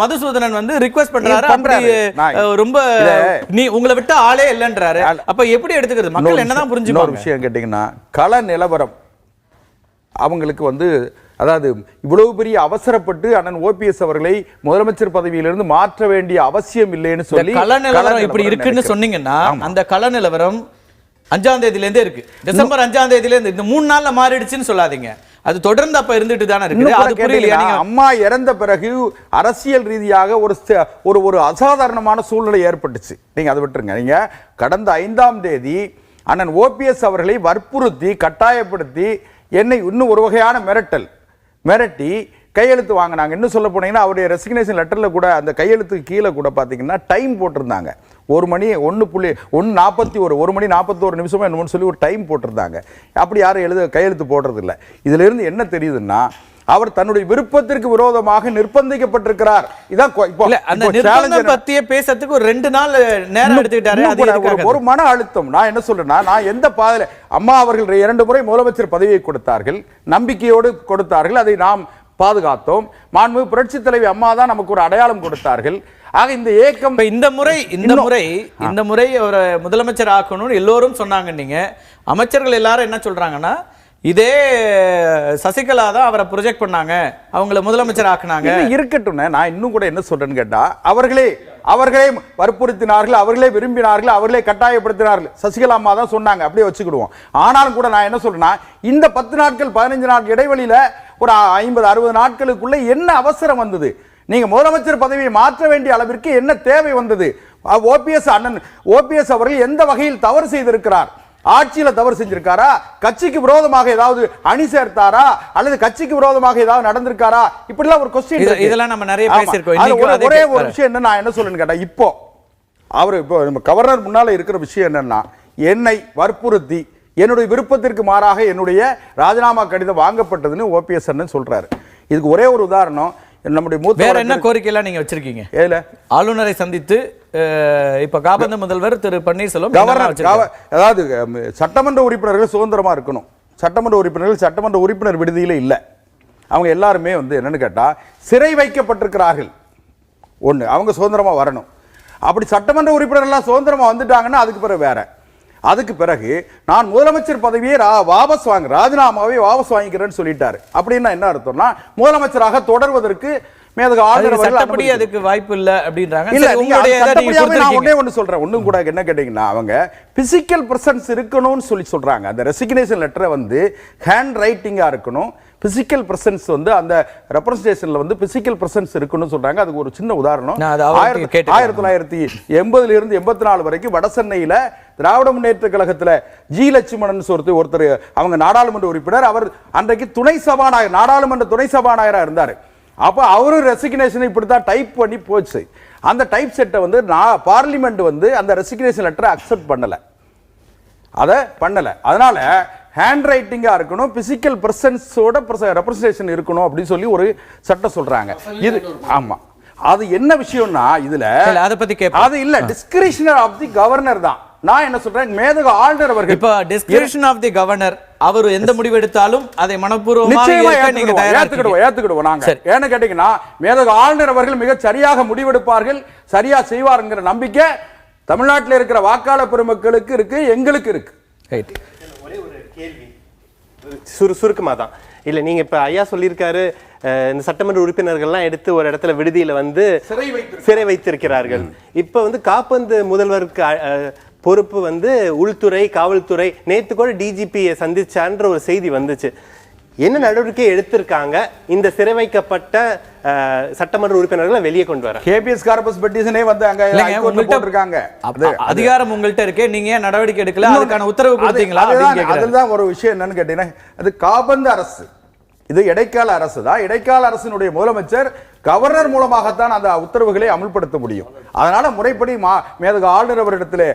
மதுசூதனன் வந்து ரிக்வெஸ்ட் பண்றாரு, அப்படி ரொம்ப நீ உங்களை விட்டு ஆளே இல்லைன்றாரு. அப்ப எப்படி எடுத்துக்கிறது? மக்கள் என்னதான் புரிஞ்சுப்பாங்க? ஒரு விஷயம் கேட்டீங்கன்னா, கள நிலவரம் அவங்களுக்கு வந்து, அதாவது இவ்வளவு பெரிய அவசரப்பட்டு அண்ணன் ஓபிஎஸ் அவர்களை முதலமைச்சர் பதவியிலிருந்து மாற்ற வேண்டிய அவசியம் இல்லைன்னு சொல்லி கள நிலவரம் இப்படி இருக்குன்னு சொன்னீங்கன்னா, அந்த கள நிலவரம் 5ஆம் தேதியில இருந்தே இருக்கு. டிசம்பர் 5ஆம் தேதியில இருந்து இந்த 3 நாள்ல மாறிடுச்சுன்னு சொல்லாதீங்க, அது தொடர்ந்து அப்ப இருந்துட்டு தானே இருக்கு. அது புரியலையா? அம்மா இறந்த பிறகு அரசியல் ரீதியாக ஒரு அசாதாரணமான சூழ்நிலை ஏற்பட்டுச்சு. நீங்க அதை விட்டுருங்க. நீங்க கடந்த 5ஆம் தேதி அண்ணன் ஓபிஎஸ் அவர்களை வற்புறுத்தி, கட்டாயப்படுத்தி, என்னை இன்னும் ஒரு வகையான மிரட்டி கையெழுத்து வாங்கினாங்க. இன்னும் சொல்ல போனீங்கன்னா அவருடைய ரெசிக்னேஷன் லெட்டரில் கூட அந்த கையெழுத்துக்கு கீழே கூட பார்த்தீங்கன்னா டைம் போட்டிருந்தாங்க. 1 மணி 1 மணி 41 நிமிஷமா என்னமோன்னு சொல்லி ஒரு டைம் போட்டிருந்தாங்க. அப்படி யாரும் கையெழுத்து போடுறது இல்லை. இதுல இருந்து என்ன தெரியுதுன்னா, அவர் தன்னுடைய விருப்பத்திற்கு விரோதமாக நிர்பந்திக்கப்பட்டிருக்கிறார். இதான் பத்தியே பேசுறதுக்கு ஒரு 2 நாள் நேரம் எடுத்துக்கிட்டாரு. ஒரு மன அழுத்தம். நான் என்ன சொல்றேன்னா, நான் எந்த பாதையில அம்மா அவர்கள் 2 முறை முதலமைச்சர் பதவியை கொடுத்தார்கள், நம்பிக்கையோடு கொடுத்தார்கள், அதை நாம் பாதுகாத்தோம். மாண்புமிகு புரட்சித் தலைவி அம்மா தான் நமக்கு ஒரு அடையாளம் கொடுத்தார்கள். ஆக இந்த ஏக்கம் இந்த முறை ஒரு முதலமைச்சர் ஆக்கணும்னு எல்லோரும் சொன்னாங்க. நீங்க அமைச்சர்கள் எல்லாரும் என்ன சொல்றாங்கன்னா, இதே சசிகலா தான் அவரை ப்ரொஜெக்ட் பண்ணாங்க, அவங்களை முதலமைச்சர் ஆக்குனாங்க. இருக்கட்டும், நான் இன்னும் கூட என்ன சொல்றேன்னு கேட்டா, அவர்களே வற்புறுத்தினார்கள், அவர்களே விரும்பினார்கள், அவர்களே கட்டாயப்படுத்தினார்கள். சசிகலா அம்மா தான் சொன்னாங்க, அப்படியே வச்சுக்கிடுவோம். ஆனாலும் கூட நான் என்ன சொல்றேன்னா, இந்த 10 நாட்கள் 15 நாட்கள் இடைவெளியில ஒரு 50-60 நாட்களுக்குள்ள என்ன அவசரம் வந்தது? நீங்க முதலமைச்சர் பதவியை மாற்ற வேண்டிய அளவிற்கு என்ன தேவை வந்தது? ஓபிஎஸ் அவர்கள் எந்த வகையில் தவறு செய்திருக்கிறார்? ஆட்சியில தவறு செஞ்சிருக்காரா? கட்சிக்கு விரோதமாக ஏதாவது அணி சேர்த்தாரா? அல்லது கட்சிக்கு விரோதமாக ஏதாவது நடந்திருக்காரா? இப்படிலாம் ஒரு क्वेश्चन. இதெல்லாம் நம்ம நிறைய பேசியிருக்கோம். ஒரே ஒரு விஷயம் என்ன, நான் என்ன சொல்றேன்னு கேட்டா, இப்போ நம்ம கவர்னர் முன்னால இருக்கிற விஷயம் என்னன்னா, என்னை வற்புறுத்தி என்னுடைய விருப்பத்திற்கு மாறாக என்னுடைய ராஜினாமா கடிதம் வாங்கப்பட்டதுன்னு ஓபிஎஸ் சொல்றாரு. இதுக்கு ஒரே ஒரு உதாரணம், நம்முடைய மூத்த வேற என்ன கோரிக்கையெல்லாம் நீங்க வச்சிருக்கீங்க? ஏல ஆளுநரை சந்தித்து இப்ப காபந்து முதல்வர் திரு பன்னீர்செல்வம் அதாவது சட்டமன்ற உறுப்பினர்கள் சுதந்திரமா இருக்கணும். சட்டமன்ற உறுப்பினர்கள் சட்டமன்ற உறுப்பினர் விடுதியில இல்ல. அவங்க எல்லாருமே என்னன்னு கேட்டா சிறை வைக்கப்பட்டிருக்கிறார்கள். ஒண்ணு, அவங்க சுதந்திரமா வரணும். அப்படி சட்டமன்ற உறுப்பினர்கள் சுதந்திரமா வந்துட்டாங்கன்னா அதுக்கு பிறகு வேற. அதுக்கு பிறகு நான் முதலமைச்சர் பதவியை ராஜினாமாவை வாபஸ் வாங்கிக்கிறேன்னு சொல்லிட்டாரு. அப்படின்னா என்ன அர்த்தம்னா முதலமைச்சராக தொடர்வதற்கு மேதகு ஆளுநர் சட்டப்படி அதுக்கு வாய்ப்பு இல்ல அப்படின்றாங்க. இல்ல, நான் ஒண்ணே ஒண்ணு சொல்றேன். ஒண்ணும் கூட என்ன கேட்டீங்கன்னா அவங்க பிசிக்கல் பிரசன்ஸ் இருக்கணும்னு சொல்றாங்க. அந்த ரெசிக்னேஷன் லெட்டரை ஹேண்ட் ரைட்டிங்கா இருக்கணும். பிசிக்கல் பிரசன்ஸ் அந்த ரெப்ரசன்டேஷன்ல பிசிக்கல் பிரசன்ஸ் இருக்குன்னு சொல்றாங்க. அதுக்கு ஒரு சின்ன உதாரணம், 1980 இருந்து 84 வரைக்கும் வட சென்னையில திராவிட முன்னேற்ற கழகத்துல ஜி லட்சுமணன் ஒருத்தர் அவங்க நாடாளுமன்ற உறுப்பினர். அவர் அன்றைக்கு துணை சபாநாயகர், நாடாளுமன்ற துணை சபாநாயகரா இருந்தாரு. அப்ப அவரும் ரெசிக்னேஷன் இப்படித்தான் டைப் பண்ணி போச்சு. அந்த டைப் செட்டை பார்லிமெண்ட் அந்த ரெசிக்னேஷன் லெட்டரை அக்செப்ட் பண்ணல, அதை பண்ணல. அதனால ஹேண்ட் ரைட்டிங்கா இருக்கணும், பிசிக்கல் பிரசன்ஸோட ரெப்ரசன்டேஷன் இருக்கணும் அப்படின்னு சொல்லி ஒரு சட்டம் சொல்றாங்க. இது ஆமா, அது என்ன விஷயம்னா இதுல அத பத்தி அது இல்ல, டிஸ்கிரிஷனர் ஆஃப் தி கவர்னர் தான். நான் என்ன சொல்றேன், மேதகு ஆளுநர் அவர்கள் இப்ப டிஸ்கிரிஷன் ஆஃப் தி கவர்னர் அவர் எந்த முடிவு எடுத்தாலும் அதை மனப்பூர்வமாக ஏத்துக்கிடுவோம் நாங்க. ஏன்னு கேட்டீங்கன்னா மேதகு ஆளுநர் அவர்கள் மிக சரியாக முடிவெடுப்பார்கள், சரியா செய்வாருங்கிற நம்பிக்கை தமிழ்நாட்டில் இருக்கிற வாக்காளர் பெருமக்களுக்கு இருக்கு, எங்களுக்கு இருக்கு. சுருக்கமா தான் இல்ல, நீங்க இப்ப ஐயா சொல்லியிருக்காரு இந்த சட்டமன்ற உறுப்பினர்கள்லாம் எடுத்து ஒரு இடத்துல விடுதியில சிறை வைத்திருக்கிறார்கள். இப்ப காப்பந்து முதல்வருக்கு பொறுப்பு உள்துறை, காவல்துறை. நேத்து கூட டிஜிபியை சந்திச்சான்ற ஒரு செய்தி வந்துச்சு. என்ன நடவடிக்கை எடுத்திருக்காங்க இந்த சிறை வைக்கப்பட்ட சட்டமன்ற உறுப்பினர்களை வெளியே கொண்டு வர? கேபிஎஸ் கார்பஸ் பெட்டிஷனே போட்டிருக்காங்க. அதிகாரம் உங்கள்கிட்ட இருக்கு, நீங்க நடவடிக்கை எடுக்கல, அதுக்கான உத்தரவு கொடுத்தீங்களா? அதுதான் ஒரு விஷயம். என்னன்னு கேட்டீங்கன்னா அது காபந்து அரசு, இது இடைக்கால அரசு தான். இடைக்கால அரசினுடைய முதலமைச்சர் கவர்னர் மூலமாகத்தான் அந்த உத்தரவுகளை அமல்படுத்த முடியும். அதனால முறைப்படி மேதகு ஆளுநர் அவரிடத்தில்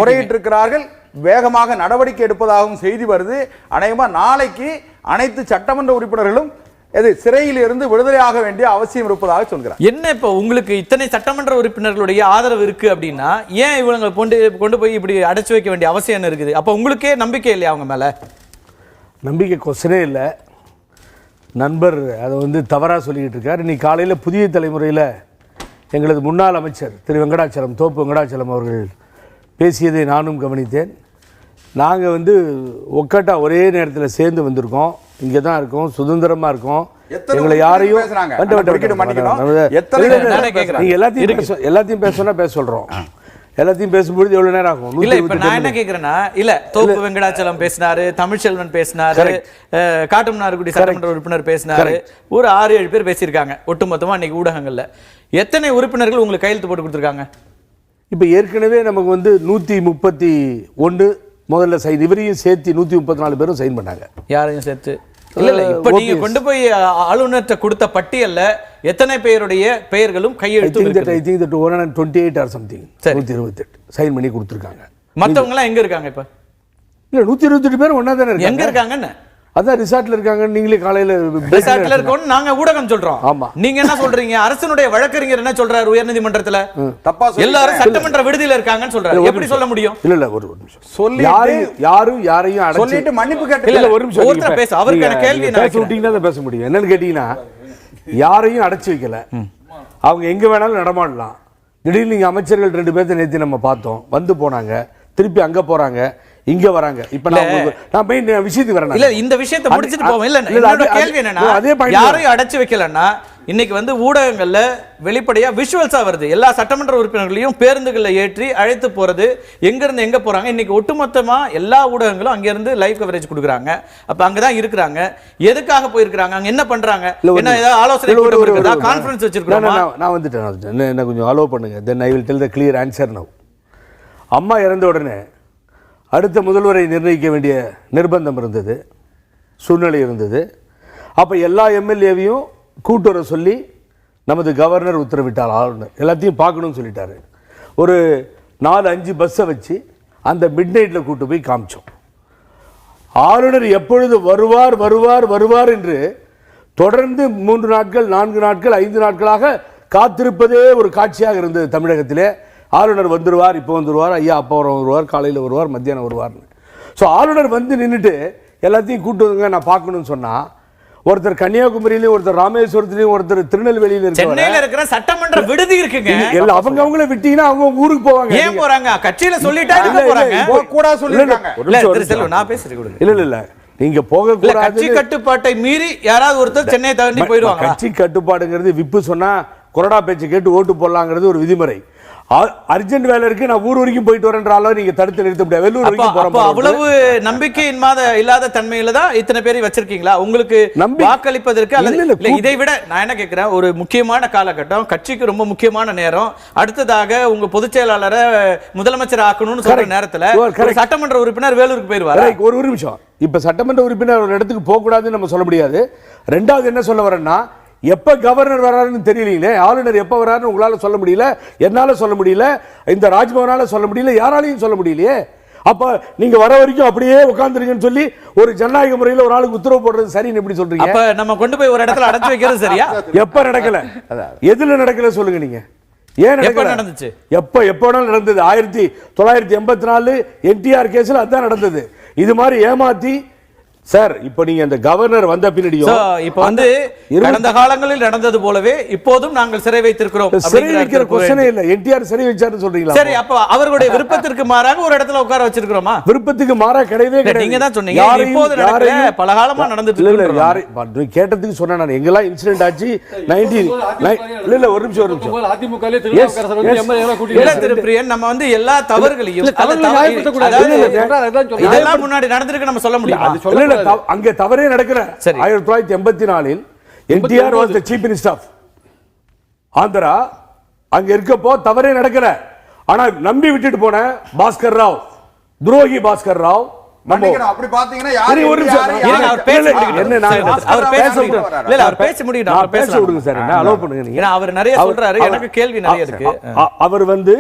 முறையிட்டு இருக்கிறார்கள். வேகமாக நடவடிக்கை எடுப்பதாகவும் செய்தி வருது. அநேகமா நாளைக்கு அனைத்து சட்டமன்ற உறுப்பினர்களும் சிறையில் இருந்து விடுதலையாக வேண்டிய அவசியம் இருப்பதாக சொல்கிறார். என்ன இப்ப உங்களுக்கு இத்தனை சட்டமன்ற உறுப்பினர்களுடைய ஆதரவு இருக்கு அப்படின்னா ஏன் இவங்க கொண்டு போய் இப்படி அடைச்சு வைக்க வேண்டிய அவசியம் என்ன இருக்குது? அப்ப உங்களுக்கே நம்பிக்கை இல்லையா அவங்க மேல? நம்பிக்கை கொஸ்டனே இல்லை. நண்பர் அதை தவறாக சொல்லிக்கிட்டு இருக்கார். இன்னைக்கு காலையில் புதிய தலைமுறையில் எங்களது முன்னாள் அமைச்சர் திரு வெங்கடாச்சலம், தோப்பு வெங்கடாச்சலம் அவர்கள் பேசியதை நானும் கவனித்தேன். நாங்கள் ஒக்கட்டா ஒரே நேரத்தில் சேர்ந்து வந்திருக்கோம், இங்கே தான் இருக்கோம், சுதந்திரமாக இருக்கோம். எங்களை யாரையும் நீங்கள் எல்லாத்தையும் பேசணும்னா பேச சொல்கிறோம். எல்லாத்தையும் பேசும்போது எவ்வளவு நேரம் ஆகும்? இல்ல இப்ப நான் என்ன கேக்குறேன்னா, இல்ல தோப்பு வெங்கடாச்சலம் பேசினாரு, தமிழ்ச்செல்வன் பேசினாரு, காட்டுமன்னார்குடி சட்டமன்ற உறுப்பினர் பேசினாரு, ஒரு 6-7 பேர் பேசியிருக்காங்க ஒட்டுமொத்தமா இன்னைக்கு ஊடகங்கள்ல. எத்தனை உறுப்பினர்கள் உங்களுக்கு கையெழுத்து போட்டு கொடுத்துருக்காங்க? இப்ப ஏற்கனவே நமக்கு 131 முதல்ல சைன், இவரையும் சேர்த்து 134 பேரும் சைன் பண்ணாங்க. யாரையும் சேர்த்து இல்ல இப்ப நீங்க கொண்டு போய் ஆளுநர்கிட்ட கொடுத்த பட்டியல்ல எத்தனை பேருடைய பெயர்களும் கையெழுத்து? I think that 128 or something, 128 sign பண்ணி கொடுத்துருக்காங்க. மத்தவங்க எல்லாம் எங்க இருக்காங்க? இப்ப இல்ல 128 பேர் ஒன்னா தானே இருக்காங்க. எங்க இருக்காங்கன்னு? அதான் ரிசார்ட்ல இருக்காங்க. நீங்களே காலையில ரிசார்ட்ல இருக்கோம் நாங்க ஊடகம் சொல்றோம். ஆமா, நீங்க என்ன சொல்றீங்க? அரசனுடைய வழக்கறிஞர் என்ன சொல்றாரு உயர்நீதிமன்றத்துல? தப்பா எல்லாரும் சட்டமன்ற விடுதியில இருக்காங்கன்னு சொல்றாரு. எப்படி சொல்ல முடியும்? இல்ல ஒரு நிமிஷம் சொல்லி யாரையும் சொல்லிட்டு மன்னிப்பு கேட்டு இல்ல ஒரு நிமிஷம் ஒருத்தர் பேச, அவருக்கான கேள்வி என்ன விட்டீங்கன்னா தான் பேச முடியும். என்னன்னு கேட்டீங்கன்னா யாரையும் அடைச்சு வைக்கல, அவங்க எங்க வேணாலும் நடமாடலாம். திடீர்னு நீங்க அமைச்சர்கள் 2 பேர்த்த நேத்து நம்ம பார்த்தோம், போனாங்க, திருப்பி அங்க போறாங்க, இங்க வராங்க. இப்ப நான் போய் விஷயத்துக்கு வரேன். இல்ல இந்த விஷயத்தை முடிச்சிட்டு போவோம். இல்ல என்னோட கேள்வி என்னன்னா, யாரையும் அடைச்சு வைக்கலன்னா இன்னைக்கு ஊடகங்கள்ல வெளிப்படையா விஷுவல்ஸா வருது. எல்லா சட்டமன்ற உறுப்பினர்களையும் பேருந்துகள்ல ஏற்றி அழைத்து போறது, எங்க இருந்து எங்க போறாங்க. இன்னைக்கு ஒட்டுமொத்தமா எல்லா ஊடகங்களும் அங்க இருந்து லைவ் கவரேஜ் கொடுக்குறாங்க. அப்ப அங்கதான் இருக்கிறாங்க. எதுக்காக போயிருக்காங்க? அங்க என்ன பண்றாங்க? என்ன ஏதாவது ஆலோசனை கூட்டம் இருக்குதா? கான்ஃபரன்ஸ் வச்சிருக்கோமா? நான் வந்துட்டேன். என்ன கொஞ்சம் அலோவ் பண்ணுங்க. Then I will tell the clear answer now. அம்மா இறந்த உடனே அடுத்த முதல்வரை நிர்ணயிக்க வேண்டிய நிர்பந்தம் இருந்தது, சூழ்நிலை இருந்தது. அப்போ எல்லா எம்எல்ஏவையும் கூட்டு வர சொல்லி நமது கவர்னர் உத்தரவிட்டார். ஆளுநர் எல்லாத்தையும் பார்க்கணும்னு சொல்லிட்டாரு. ஒரு 4-5 பஸ்ஸை வச்சு அந்த மிட் நைட்டில் கூட்டு போய் காமிச்சோம். ஆளுநர் எப்பொழுது வருவார் வருவார் வருவார் என்று தொடர்ந்து 3 நாட்கள் 4 நாட்கள் 5 நாட்களாக காத்திருப்பதே ஒரு காட்சியாக இருந்தது தமிழகத்திலே. ஆளுநர் வந்துடுவார், இப்போ வந்துடுவார், ஐயா அப்போ வருவார், காலையில் வருவார், மத்தியானம் வருவார்னு. ஸோ ஆளுநர் வந்து நின்றுட்டு எல்லாத்தையும் கூட்டு வந்துங்க நான் பார்க்கணும்னு சொன்னால், ஒருத்தர் கன்னியாகுமரியிலையும் ஒருத்தர் ராமேஸ்வரத்திலையும் ஒருத்தர் திருநெல்வேலியில சென்னையில இருக்கிற சட்டமன்ற விடுதி இருக்குங்க. எல்லாம் அவங்கள விட்டீங்கன்னா அவங்க ஊருக்கு போவாங்க. ஏன் போறாங்க? கட்சியில சொல்லிட்டா போறாங்க. கூட சொல்லிருக்காங்க. நான் பேசுறேன். இல்ல நீங்க போக கூடாது. கட்சி கட்டுப்பாட்டை மீறி யாராவது ஒருத்தர் சென்னை தாண்டி போயிடுவாங்க. கட்சி கட்டுப்பாடுங்கிறது விப்பு சொன்னா கொறடா பேச்சு கேட்டு ஓட்டு போடலாங்கிறது ஒரு விதிமுறை. அர்ஜென்ட் வேலை இருக்கு, நான் ஊர் வரைக்கும் போயிட்டு வரேன்றால நீங்க தடுத்து நிறுத்த முடியாது. வெள்ளூர் வரைக்கும் போறோம். அவ்வளவு நம்பிக்கை இல்லாத தன்மையில தான் இத்தனை பேரை வச்சிருக்கீங்களா உங்களுக்கு வாக்களிப்பதற்கு? அல்லது இதை விட நான் என்ன கேட்கிறேன், ஒரு முக்கியமான காலகட்டம், கட்சிக்கு ரொம்ப முக்கியமான நேரம், அடுத்ததாக உங்க பொதுச் செயலாளரை முதலமைச்சர் ஆக்கணும்னு சொல்ற நேரத்துல சட்டமன்ற உறுப்பினர் வேலூருக்கு போயிருவாரு. ஒரு நிமிஷம், இப்ப சட்டமன்ற உறுப்பினர் ஒரு இடத்துக்கு போக கூடாதுன்னு நம்ம சொல்ல முடியாது. ரெண்டாவது என்ன சொல்ல வரேன்னா, எப்ப கவர்னர் வராருன்னு தெரியலீங்களே, ஆளுநர் எப்ப வராருன்னு உங்களால சொல்ல முடியல, என்னால சொல்ல முடியல, இந்த ராஜ்பவனால சொல்ல முடியல, யாராலையும் சொல்ல முடியலையே. அப்ப நீங்க வர வரைக்கும் அப்படியே உட்கார்ந்துருங்கன்னு சொல்லி ஒரு ஜனநாயக முறையில் ஒரு ஆளுக்கு உத்தரவு போடுறது சரின்னு எப்படி சொல்றீங்க? அப்ப நம்ம கொண்டு போய் ஒரு இடத்துல அடைச்சு வைக்கிறது சரியா? எப்ப நடக்கல, எதுல நடக்கல சொல்லுங்க நீங்க. ஏன் நடந்துச்சு? எப்ப நடந்தது? 1984 என்டிஆர் கேஸ்ல அதான் நடந்தது. இது மாதிரி ஏமாத்தி சார், இப்ப நீங்க அந்த கவர்னர் வந்த பின்னாடியும் இப்ப வந்து கடந்த காலங்களில் நடந்தது போலவே இப்போதும் நாங்கள் சிறை வைத்திருக்கிறோம். சிறை வைக்கிற கொஸ்டினே இல்ல. என்டிஆர் சிறை வச்சாருன்னு சொல்றீங்களா? சரி, அப்ப அவர்களுடைய விருப்பத்திற்கு மாறாக ஒரு இடத்துல உட்கார வச்சிருக்கிறோமா? விருப்பத்துக்கு மாறா கிடையவே கிடையாது. நீங்க தான் சொன்னீங்க இப்போது நடக்கல, பல காலமா நடந்துட்டு இல்ல. யாரை கேட்டதுக்கு சொன்னா நான் எங்கெல்லாம் இன்சிடென்ட் ஆச்சு 19 இல்ல ஒரு நிமிஷம் அதிமுகலே திருப்பிரியன் நம்ம வந்து எல்லா தவறுகளையும் இதெல்லாம் முன்னாடி நடந்திருக்கு நம்ம சொல்ல முடியும். அங்க தவறே நடக்கல. 1984 NTR was the chief minister of Andhra. அங்க இருக்கப்போ தவறே நடக்கல. ஆனா நம்பி விட்டுட்டு போன பாஸ்கர் ராவ், துரோகி பாஸ்கர் ராவ். அப்படி பாத்தீங்கன்னா யாரு அவர் பேச விடுங்க சார், என்ன அலோ பண்ணுங்க நீங்க. அவர் நிறைய சொல்றாரு, எனக்கு கேள்வி நிறைய இருக்கு. அவர் வந்து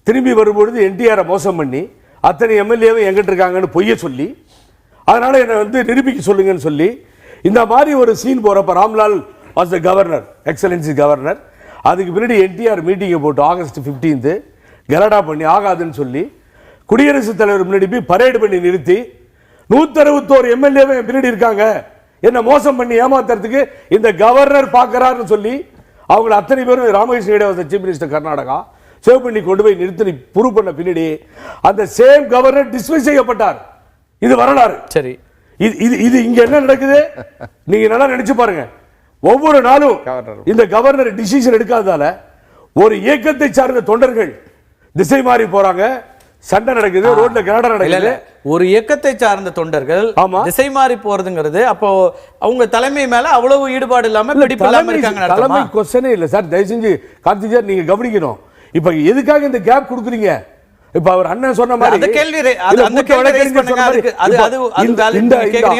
திரும்பி வரும்பொழுது என்டிஆர் மோசம் பண்ணி அத்தனை எம்எல்ஏவும் எங்கிட்ட இருக்காங்கன்னு பொய்ய சொல்லி, அதனால என்ன வந்து நிரூபிக்க சொல்லுங்கன்னு சொல்லி இந்த மாதிரி ஒரு சீன் போறப்ப Ramlal was the governor, excellency governor. அதுக்கு பின்னாடி என்டிஆர் மீட்டிங்கை போட்டு ஆகஸ்ட் 15 கலடா பண்ணி ஆகாதுன்னு சொல்லி குடியரசுத் தலைவர் முன்னாடி போய் பரேடு பண்ணி நிறுத்தி 161 எம்எல்ஏவே பின்னாடி இருக்காங்க என்ன மோசம் பண்ணி ஏமாத்துறதுக்கு இந்த கவர்னர் பார்க்கறாருன்னு சொல்லி அவங்க அத்தனை பேரும் Ramakrishna Hegde was the chief minister Karnataka save பண்ணி கொண்டு போய் நிறுத்தி ப்ரூவ் பண்ண பின்னாடி அந்த சேம் கவர்னர் டிஸ்மிஸ் செய்யப்பட்டார். இது வரலாறு. சரி, இது இங்க என்ன நடக்குது நீங்க நல்லா நினைச்சு பாருங்க. ஒவ்வொரு நாளும் இந்த கவர்னர் டிசிஷன் எடுக்காததால ஒரு இயக்கத்தை சார்ந்த தொண்டர்கள் திசை மாறி போறாங்க, சண்டை நடக்குது, ரோட்ல கலடா நடக்குது. ஒரு இயக்கத்தை சார்ந்த தொண்டர்கள் திசை மாறி போறதுங்கிறது அப்போ அவங்க தலைமை மேல அவ்வளவு ஈடுபாடு இல்லாம பிடிப்பு இல்லாம இருக்காங்க. தலைமை கொஸ்டினே இல்ல சார். தயவு செஞ்சு கார்த்திக் சார் நீங்க கவனிக்கணும். இப்ப எதுக்காக இந்த கேப் கொடுக்குறீங்க? இப்ப அவர் அண்ணன் சொன்ன மாதிரி அந்த கேள்வி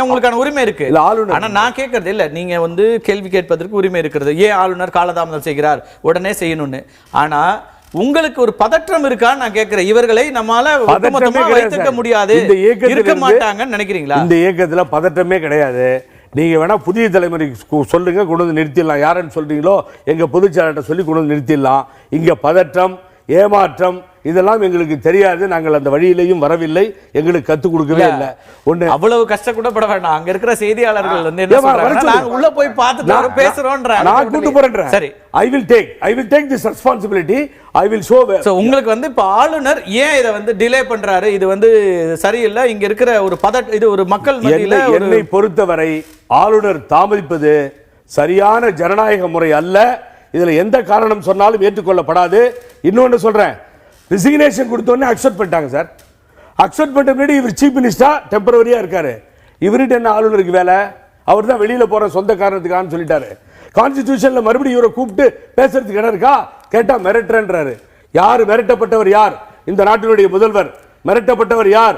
உங்களுக்கான உரிமை இருக்கு. ஆனா நான் கேட்கறது இல்ல, நீங்க வந்து கேள்வி கேட்பதற்கு உரிமை இருக்கிறது. ஏன் ஆளுநர் காலதாமதம் செய்கிறார், உடனே செய்யணும்னு. ஆனா உங்களுக்கு ஒரு பதற்றம் இருக்கான்னு நான் கேட்கிறேன். இவர்களை நம்மால ஒட்டுமொத்தமா வைத்துக்க முடியாது, இருக்க மாட்டாங்கன்னு நினைக்கிறீங்களா? இந்த இயக்கத்துல பதற்றமே கிடையாது. நீங்க வேணா புதிய தலைமுறைக்கு சொல்லுங்க, கொண்டு வந்து நிறுத்திடலாம். யாருன்னு சொல்றீங்களோ எங்க பொதுச் செயலாளர்கிட்ட சொல்லி கொண்டு வந்து நிறுத்திடலாம். இங்க பதற்றம், ஏமாற்றம் இதெல்லாம் எங்களுக்கு தெரியாது. நாங்கள் அந்த வழியிலையும் வரவில்லை, எங்களுக்கு கத்துக் கொடுக்கவே இல்லை. ஒண்ணு அவ்வளவு கஷ்டப்பட வேண்டாம். அங்க இருக்கிற செய்தியாளர்கள் வந்து என்ன சொல்றாங்க, நாங்க உள்ள போய் பார்த்துட்டு பேசுறோம்ன்றாங்க. நான் கூட்டி போறேன். சரி, I will take this responsibility. I will show. So உங்களுக்கு வந்து இப்ப ஆளுநர் ஏன் இத வந்து டிலே பண்றாரு? இது வந்து சரியில்லை. இங்க இருக்கிற ஒரு இது ஒரு மக்கள் மத்தியில என்னை பொறுத்தவரை ஆளுநர் தாமதிப்பது சரியான ஜனநாயக முறை அல்ல. இதுல எந்த காரணம் சொன்னாலும் ஏற்றுக்கொள்ளப்படாது. இன்னொன்னு சொல்றேன், ரிசிக்னேஷன் கொடுத்தோன்னே அக்செப்ட் பண்ணிட்டாங்க சார். அக்செப்ட் பண்ண முன்னாடி இவர் சீஃப் மினிஸ்டர் டெம்பரரியா இருக்காரு. இவர்கிட்ட என்ன ஆளுநருக்கு வேலை? அவர் தான் வெளியில போற சொந்த காரணத்துக்கான்னு சொல்லிட்டாரு. கான்ஸ்டிடியூஷன்ல மறுபடியும் இவரை கூப்பிட்டு பேசுறதுக்கு இடம் இருக்கா? கேட்டா மிரட்டுறேன்றாரு. யார் மிரட்டப்பட்டவர்? யார்? இந்த நாட்டினுடைய முதல்வர். மிரட்டப்பட்டவர் யார்?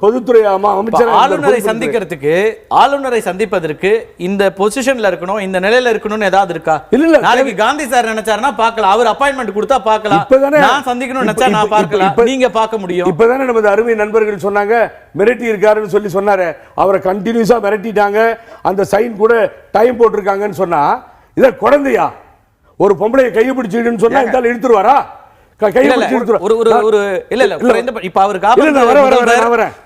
பொதுத்துறை அமைச்சர் ஆளுநரை சந்திக்கிறதுக்கு, ஆளுநரை சந்திப்பதற்கு இந்த பொசிஷன்ல இருக்கணும், இந்த நிலையில இருக்கணும்னு ஏதாவது இருக்கா? இல்ல நாளைக்கு காந்தி சார் நினைச்சாருன்னா பார்க்கலாம், அவர் அப்பாயின்மெண்ட் கொடுத்தா பார்க்கலாம், நான் சந்திக்கணும் நினைச்சா நான் பார்க்கலாம், நீங்க பார்க்க முடியும். இப்பதானே நமது அருமை நண்பர்கள் சொன்னாங்க மிரட்டி இருக்காருன்னு சொல்லி சொன்னாரு. அவரை கண்டினியூஸா மிரட்டிட்டாங்க, அந்த சைன் கூட டைம் போட்டிருக்காங்கன்னு சொன்னா இத குழந்தையா? ஒரு பொம்பளையை கையை பிடிச்சிடுன்னு சொன்னா இந்த ஆள் இழுத்துருவாரா?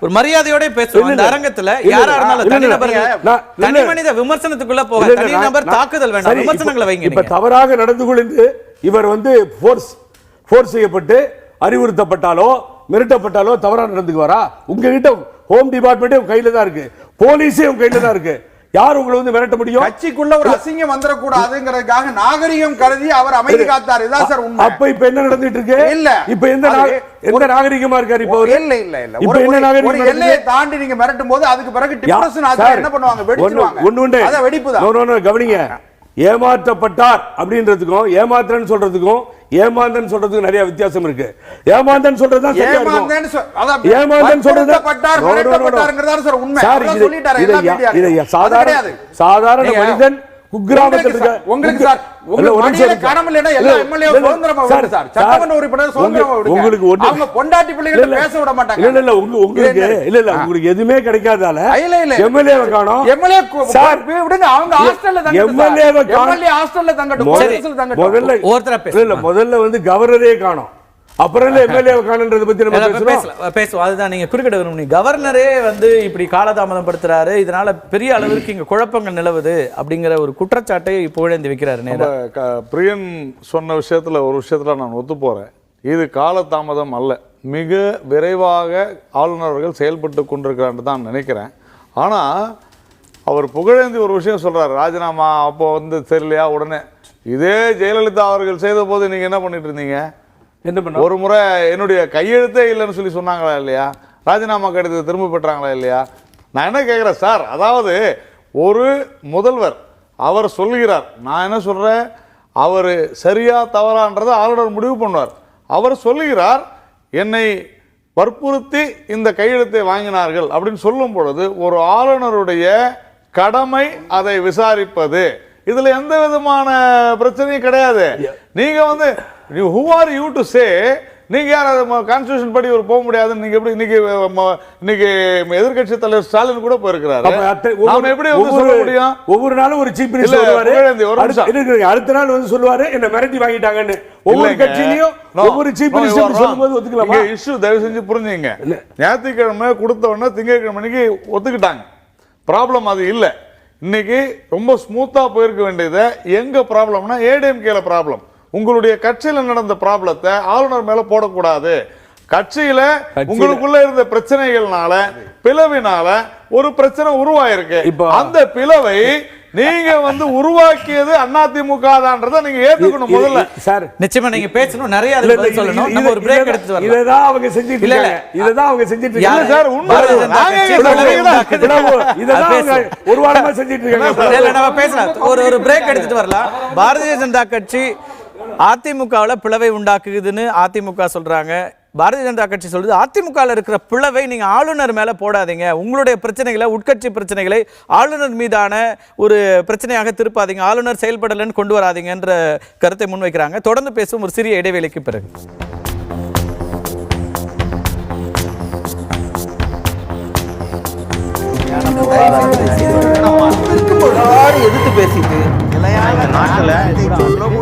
ஒரு மரியாதையோட பேசுவோம். இந்த அரங்கத்துல யாரா இருந்தாலும் தனி மனித விமர்சனத்துக்குள்ள போக, தனி நபர் தாக்குதல் வேண்டாம், விமர்சனங்களை வைங்க. இப்ப தவறாக நடந்து கொண்டு இவர் ஃபோர்ஸ் செய்யப்பட்டு அறிவுறுத்தப்பட்டாலோ மிரட்டப்பட்டாலோ தவறா நடந்துக்குவாரா? உங்ககிட்ட ஹோம் டிபார்ட்மெண்ட்டே உங்க கையில தான் இருக்கு, போலீஸே உங்க கையில தான் இருக்கு. யார் உங்களை வந்து மிரட்ட முடியும்? கட்சிக்குள்ள ஒரு அசிங்கம் வந்துடக்கூடாதுங்கிறதுக்காக நாகரிகம் கருதி அவர் அமைதி காத்தார். இதான் சார் உண்மை. அப்ப இப்ப என்ன நடந்துட்டு இருக்கு? இல்ல இப்ப எந்த நாகரிகமா இருக்காரு இப்ப? இல்ல இப்ப என்ன நாகரிகம்? எல்லையை தாண்டி நீங்க மிரட்டும் போது அதுக்கு பிறகு டிப்ரஷன் ஆச்சு, என்ன பண்ணுவாங்க? வெடிச்சுவாங்க. ஒண்ணு அத வெடிப்பு தான். கவனிங்க, ஏமாற்றப்பட்டார் அப்படின்றதுக்கும் ஏமாற்றன்னு சொல்றதுக்கும் ஏமாந்தன் சொல்றதுக்கு நிறைய வித்தியாசம் இருக்கு. ஏமாந்தன் சொல்றது தான் சரியா இருக்கும். ஏமாந்தன் சொல்றது சார் உண்மை. அத சொல்லிட்டாரு எல்லா மீடியாலயும். சாதாரண மனிதன் குக்கிராமத்துல இருக்க உங்களுக்கு சார் உங்களுக்கு கணம் இல்லனா எல்லா எம்எல்ஏ சுதந்திரமா விடுங்க சார். சட்டமன்ற உறுப்பினர் சுதந்திரமா விடுங்க. உங்களுக்கு அவங்க பொண்டாட்டி பிள்ளைகளை பேச விட மாட்டாங்க. இல்ல உங்களுக்கு எதுமே கிடைக்காதால எம்எல்ஏ காணோம். எம்எல்ஏ சார் விடுங்க, அவங்க ஹாஸ்டல்ல தங்கட்டும். எம்எல்ஏ ஹாஸ்டல்ல தங்கட்டும். முதல்ல வந்து கவர்னரே காணோம், அப்புறம் எம்எல்ஏ காணன்றத பத்தி நம்ம பேசுவோம். அதுதான் நீங்க குறுக்கிட விரும்புறீங்க. கவர்னரே வந்து இப்படி காலதாமதம் படுத்துறாரு, இதனால பெரிய அளவிற்கு இங்க குழப்பங்கள் நிலவுது அப்படிங்கிற ஒரு குற்றச்சாட்டை புகழேந்தி வைக்கிறாரு. பிரியன் சொன்ன விஷயத்துல ஒரு விஷயத்துல நான் ஒத்து போறேன். இது காலதாமதம் அல்ல, மிக விரைவாக ஆளுநர்கள் செயல்பட்டு கொண்டிருக்கிறான்னு தான் நினைக்கிறேன். ஆனா அவர் புகழேந்தி ஒரு விஷயம் சொல்றாரு, ராஜினாமா அப்போ வந்து தெரியலையா உடனே. இதே ஜெயலலிதா அவர்கள் செய்த போது நீங்க என்ன பண்ணிட்டு இருந்தீங்க? ஒரு முறை என்னுடைய கையெழுத்தே இல்லைன்னு சொல்லி சொன்னாங்களா இல்லையா? ராஜினாமா கடிதத்தை திரும்ப பெற்றாங்களா இல்லையா? நான் என்ன கேட்குறேன் சார், அதாவது ஒரு முதல்வர் அவர் சொல்லுகிறார், நான் என்ன சொல்றேன், அவர் சரியா தவறான்றதை ஆளுநர் முடிவு பண்ணுவார். அவர் சொல்லுகிறார் என்னை வற்புறுத்தி இந்த கையெழுத்தை வாங்கினார்கள் அப்படின்னு சொல்லும் பொழுது ஒரு ஆளுநருடைய கடமை அதை விசாரிப்பது. இதுல எந்த விதமான பிரச்சனையும் கிடையாது. நீங்க வந்து who are you to say நீங்க யார் கான்ஸ்டிடியூஷன் படி ஒரு போக முடியாதுன்னு நீங்க எப்படி இன்னைக்கு எதிர்க்கட்சி தலைவர் ஸ்டாலின் கூட போயிருக்கிறாரு. நாம எப்படி சொல்ல முடியும்? ஒவ்வொரு நாளும் ஒரு சீஃப் மினிஸ்டர் வருவாரு, அடுத்த நாள் வந்து சொல்லுவாரு என்ன மிரட்டி வாங்கிட்டாங்கன்னு. ஒவ்வொரு கட்சியிலயும் ஒவ்வொரு சீஃப் மினிஸ்டர் சொல்லும்போது ஒத்துக்கலாமா? இஷ்யூ தயவு செஞ்சு புரிஞ்சுங்க. ஞாயிற்றுக்கிழமை கொடுத்த உடனே திங்கட்கிழமைக்கு ஒத்துக்கிட்டாங்க. ப்ராப்ளம் அது இல்லை. இன்னைக்கு ரொம்ப ஸ்மூத்தா போயிருக்க வேண்டியது எங்க ப்ராப்ளம்னா ஏடிஎம்கேல ப்ராப்ளம். உங்களுடைய கட்சியில நடந்த ப்ராப்ளத்தை ஆளுநர் மேல போடக்கூடாது. கட்சியில உங்களுக்குள்ள இருந்த பிரச்சனைகள்னால பிளவினால ஒரு பிரச்சனை உருவாயிருக்கு. அந்த பிளவை நீங்க வந்து உருவாக்கியது அதிமுக தான்றதை நீங்க ஏத்துக்கணும். முதல்ல சார் நிச்சயமா நீங்க பேசணும், நிறைய பதில் சொல்லணும். நம்ம ஒரு பிரேக் எடுத்து வரலாம். இததான் அவங்க செஞ்சிட்டு இருக்காங்க. இததான் அவங்க செஞ்சிட்டு இருக்காங்க சார். உண்மை இததான் ஒரு வாரமா செஞ்சிட்டு இருக்காங்க. நம்ம பேசலாம், ஒரு பிரேக் எடுத்துட்டு வரலாம். பாரதிய ஜனதா கட்சி அதிமுகவில் பிளவை உண்டாக்குதுன்னு அதிமுக சொல்றாங்க. பாரதிய ஜனதா கட்சி சொல்லுது அதிமுகவில் இருக்கிற பிளவை நீங்க ஆளுநர் மேல போடாதீங்க, உங்களுடைய பிரச்சனைகளை உட்கட்சி பிரச்சனைகளை ஆளுநர் மீதான ஒரு பிரச்சனையாக திருப்பாதீங்க, ஆளுநர் செயல்படலன்னு கொண்டு வராதீங்கன்ற கருத்தை முன்வைக்கிறாங்க. தொடர்ந்து பேசும் ஒரு சிறிய இடைவேளைக்கு பிறகு. எதிர்த்து பேசிட்டு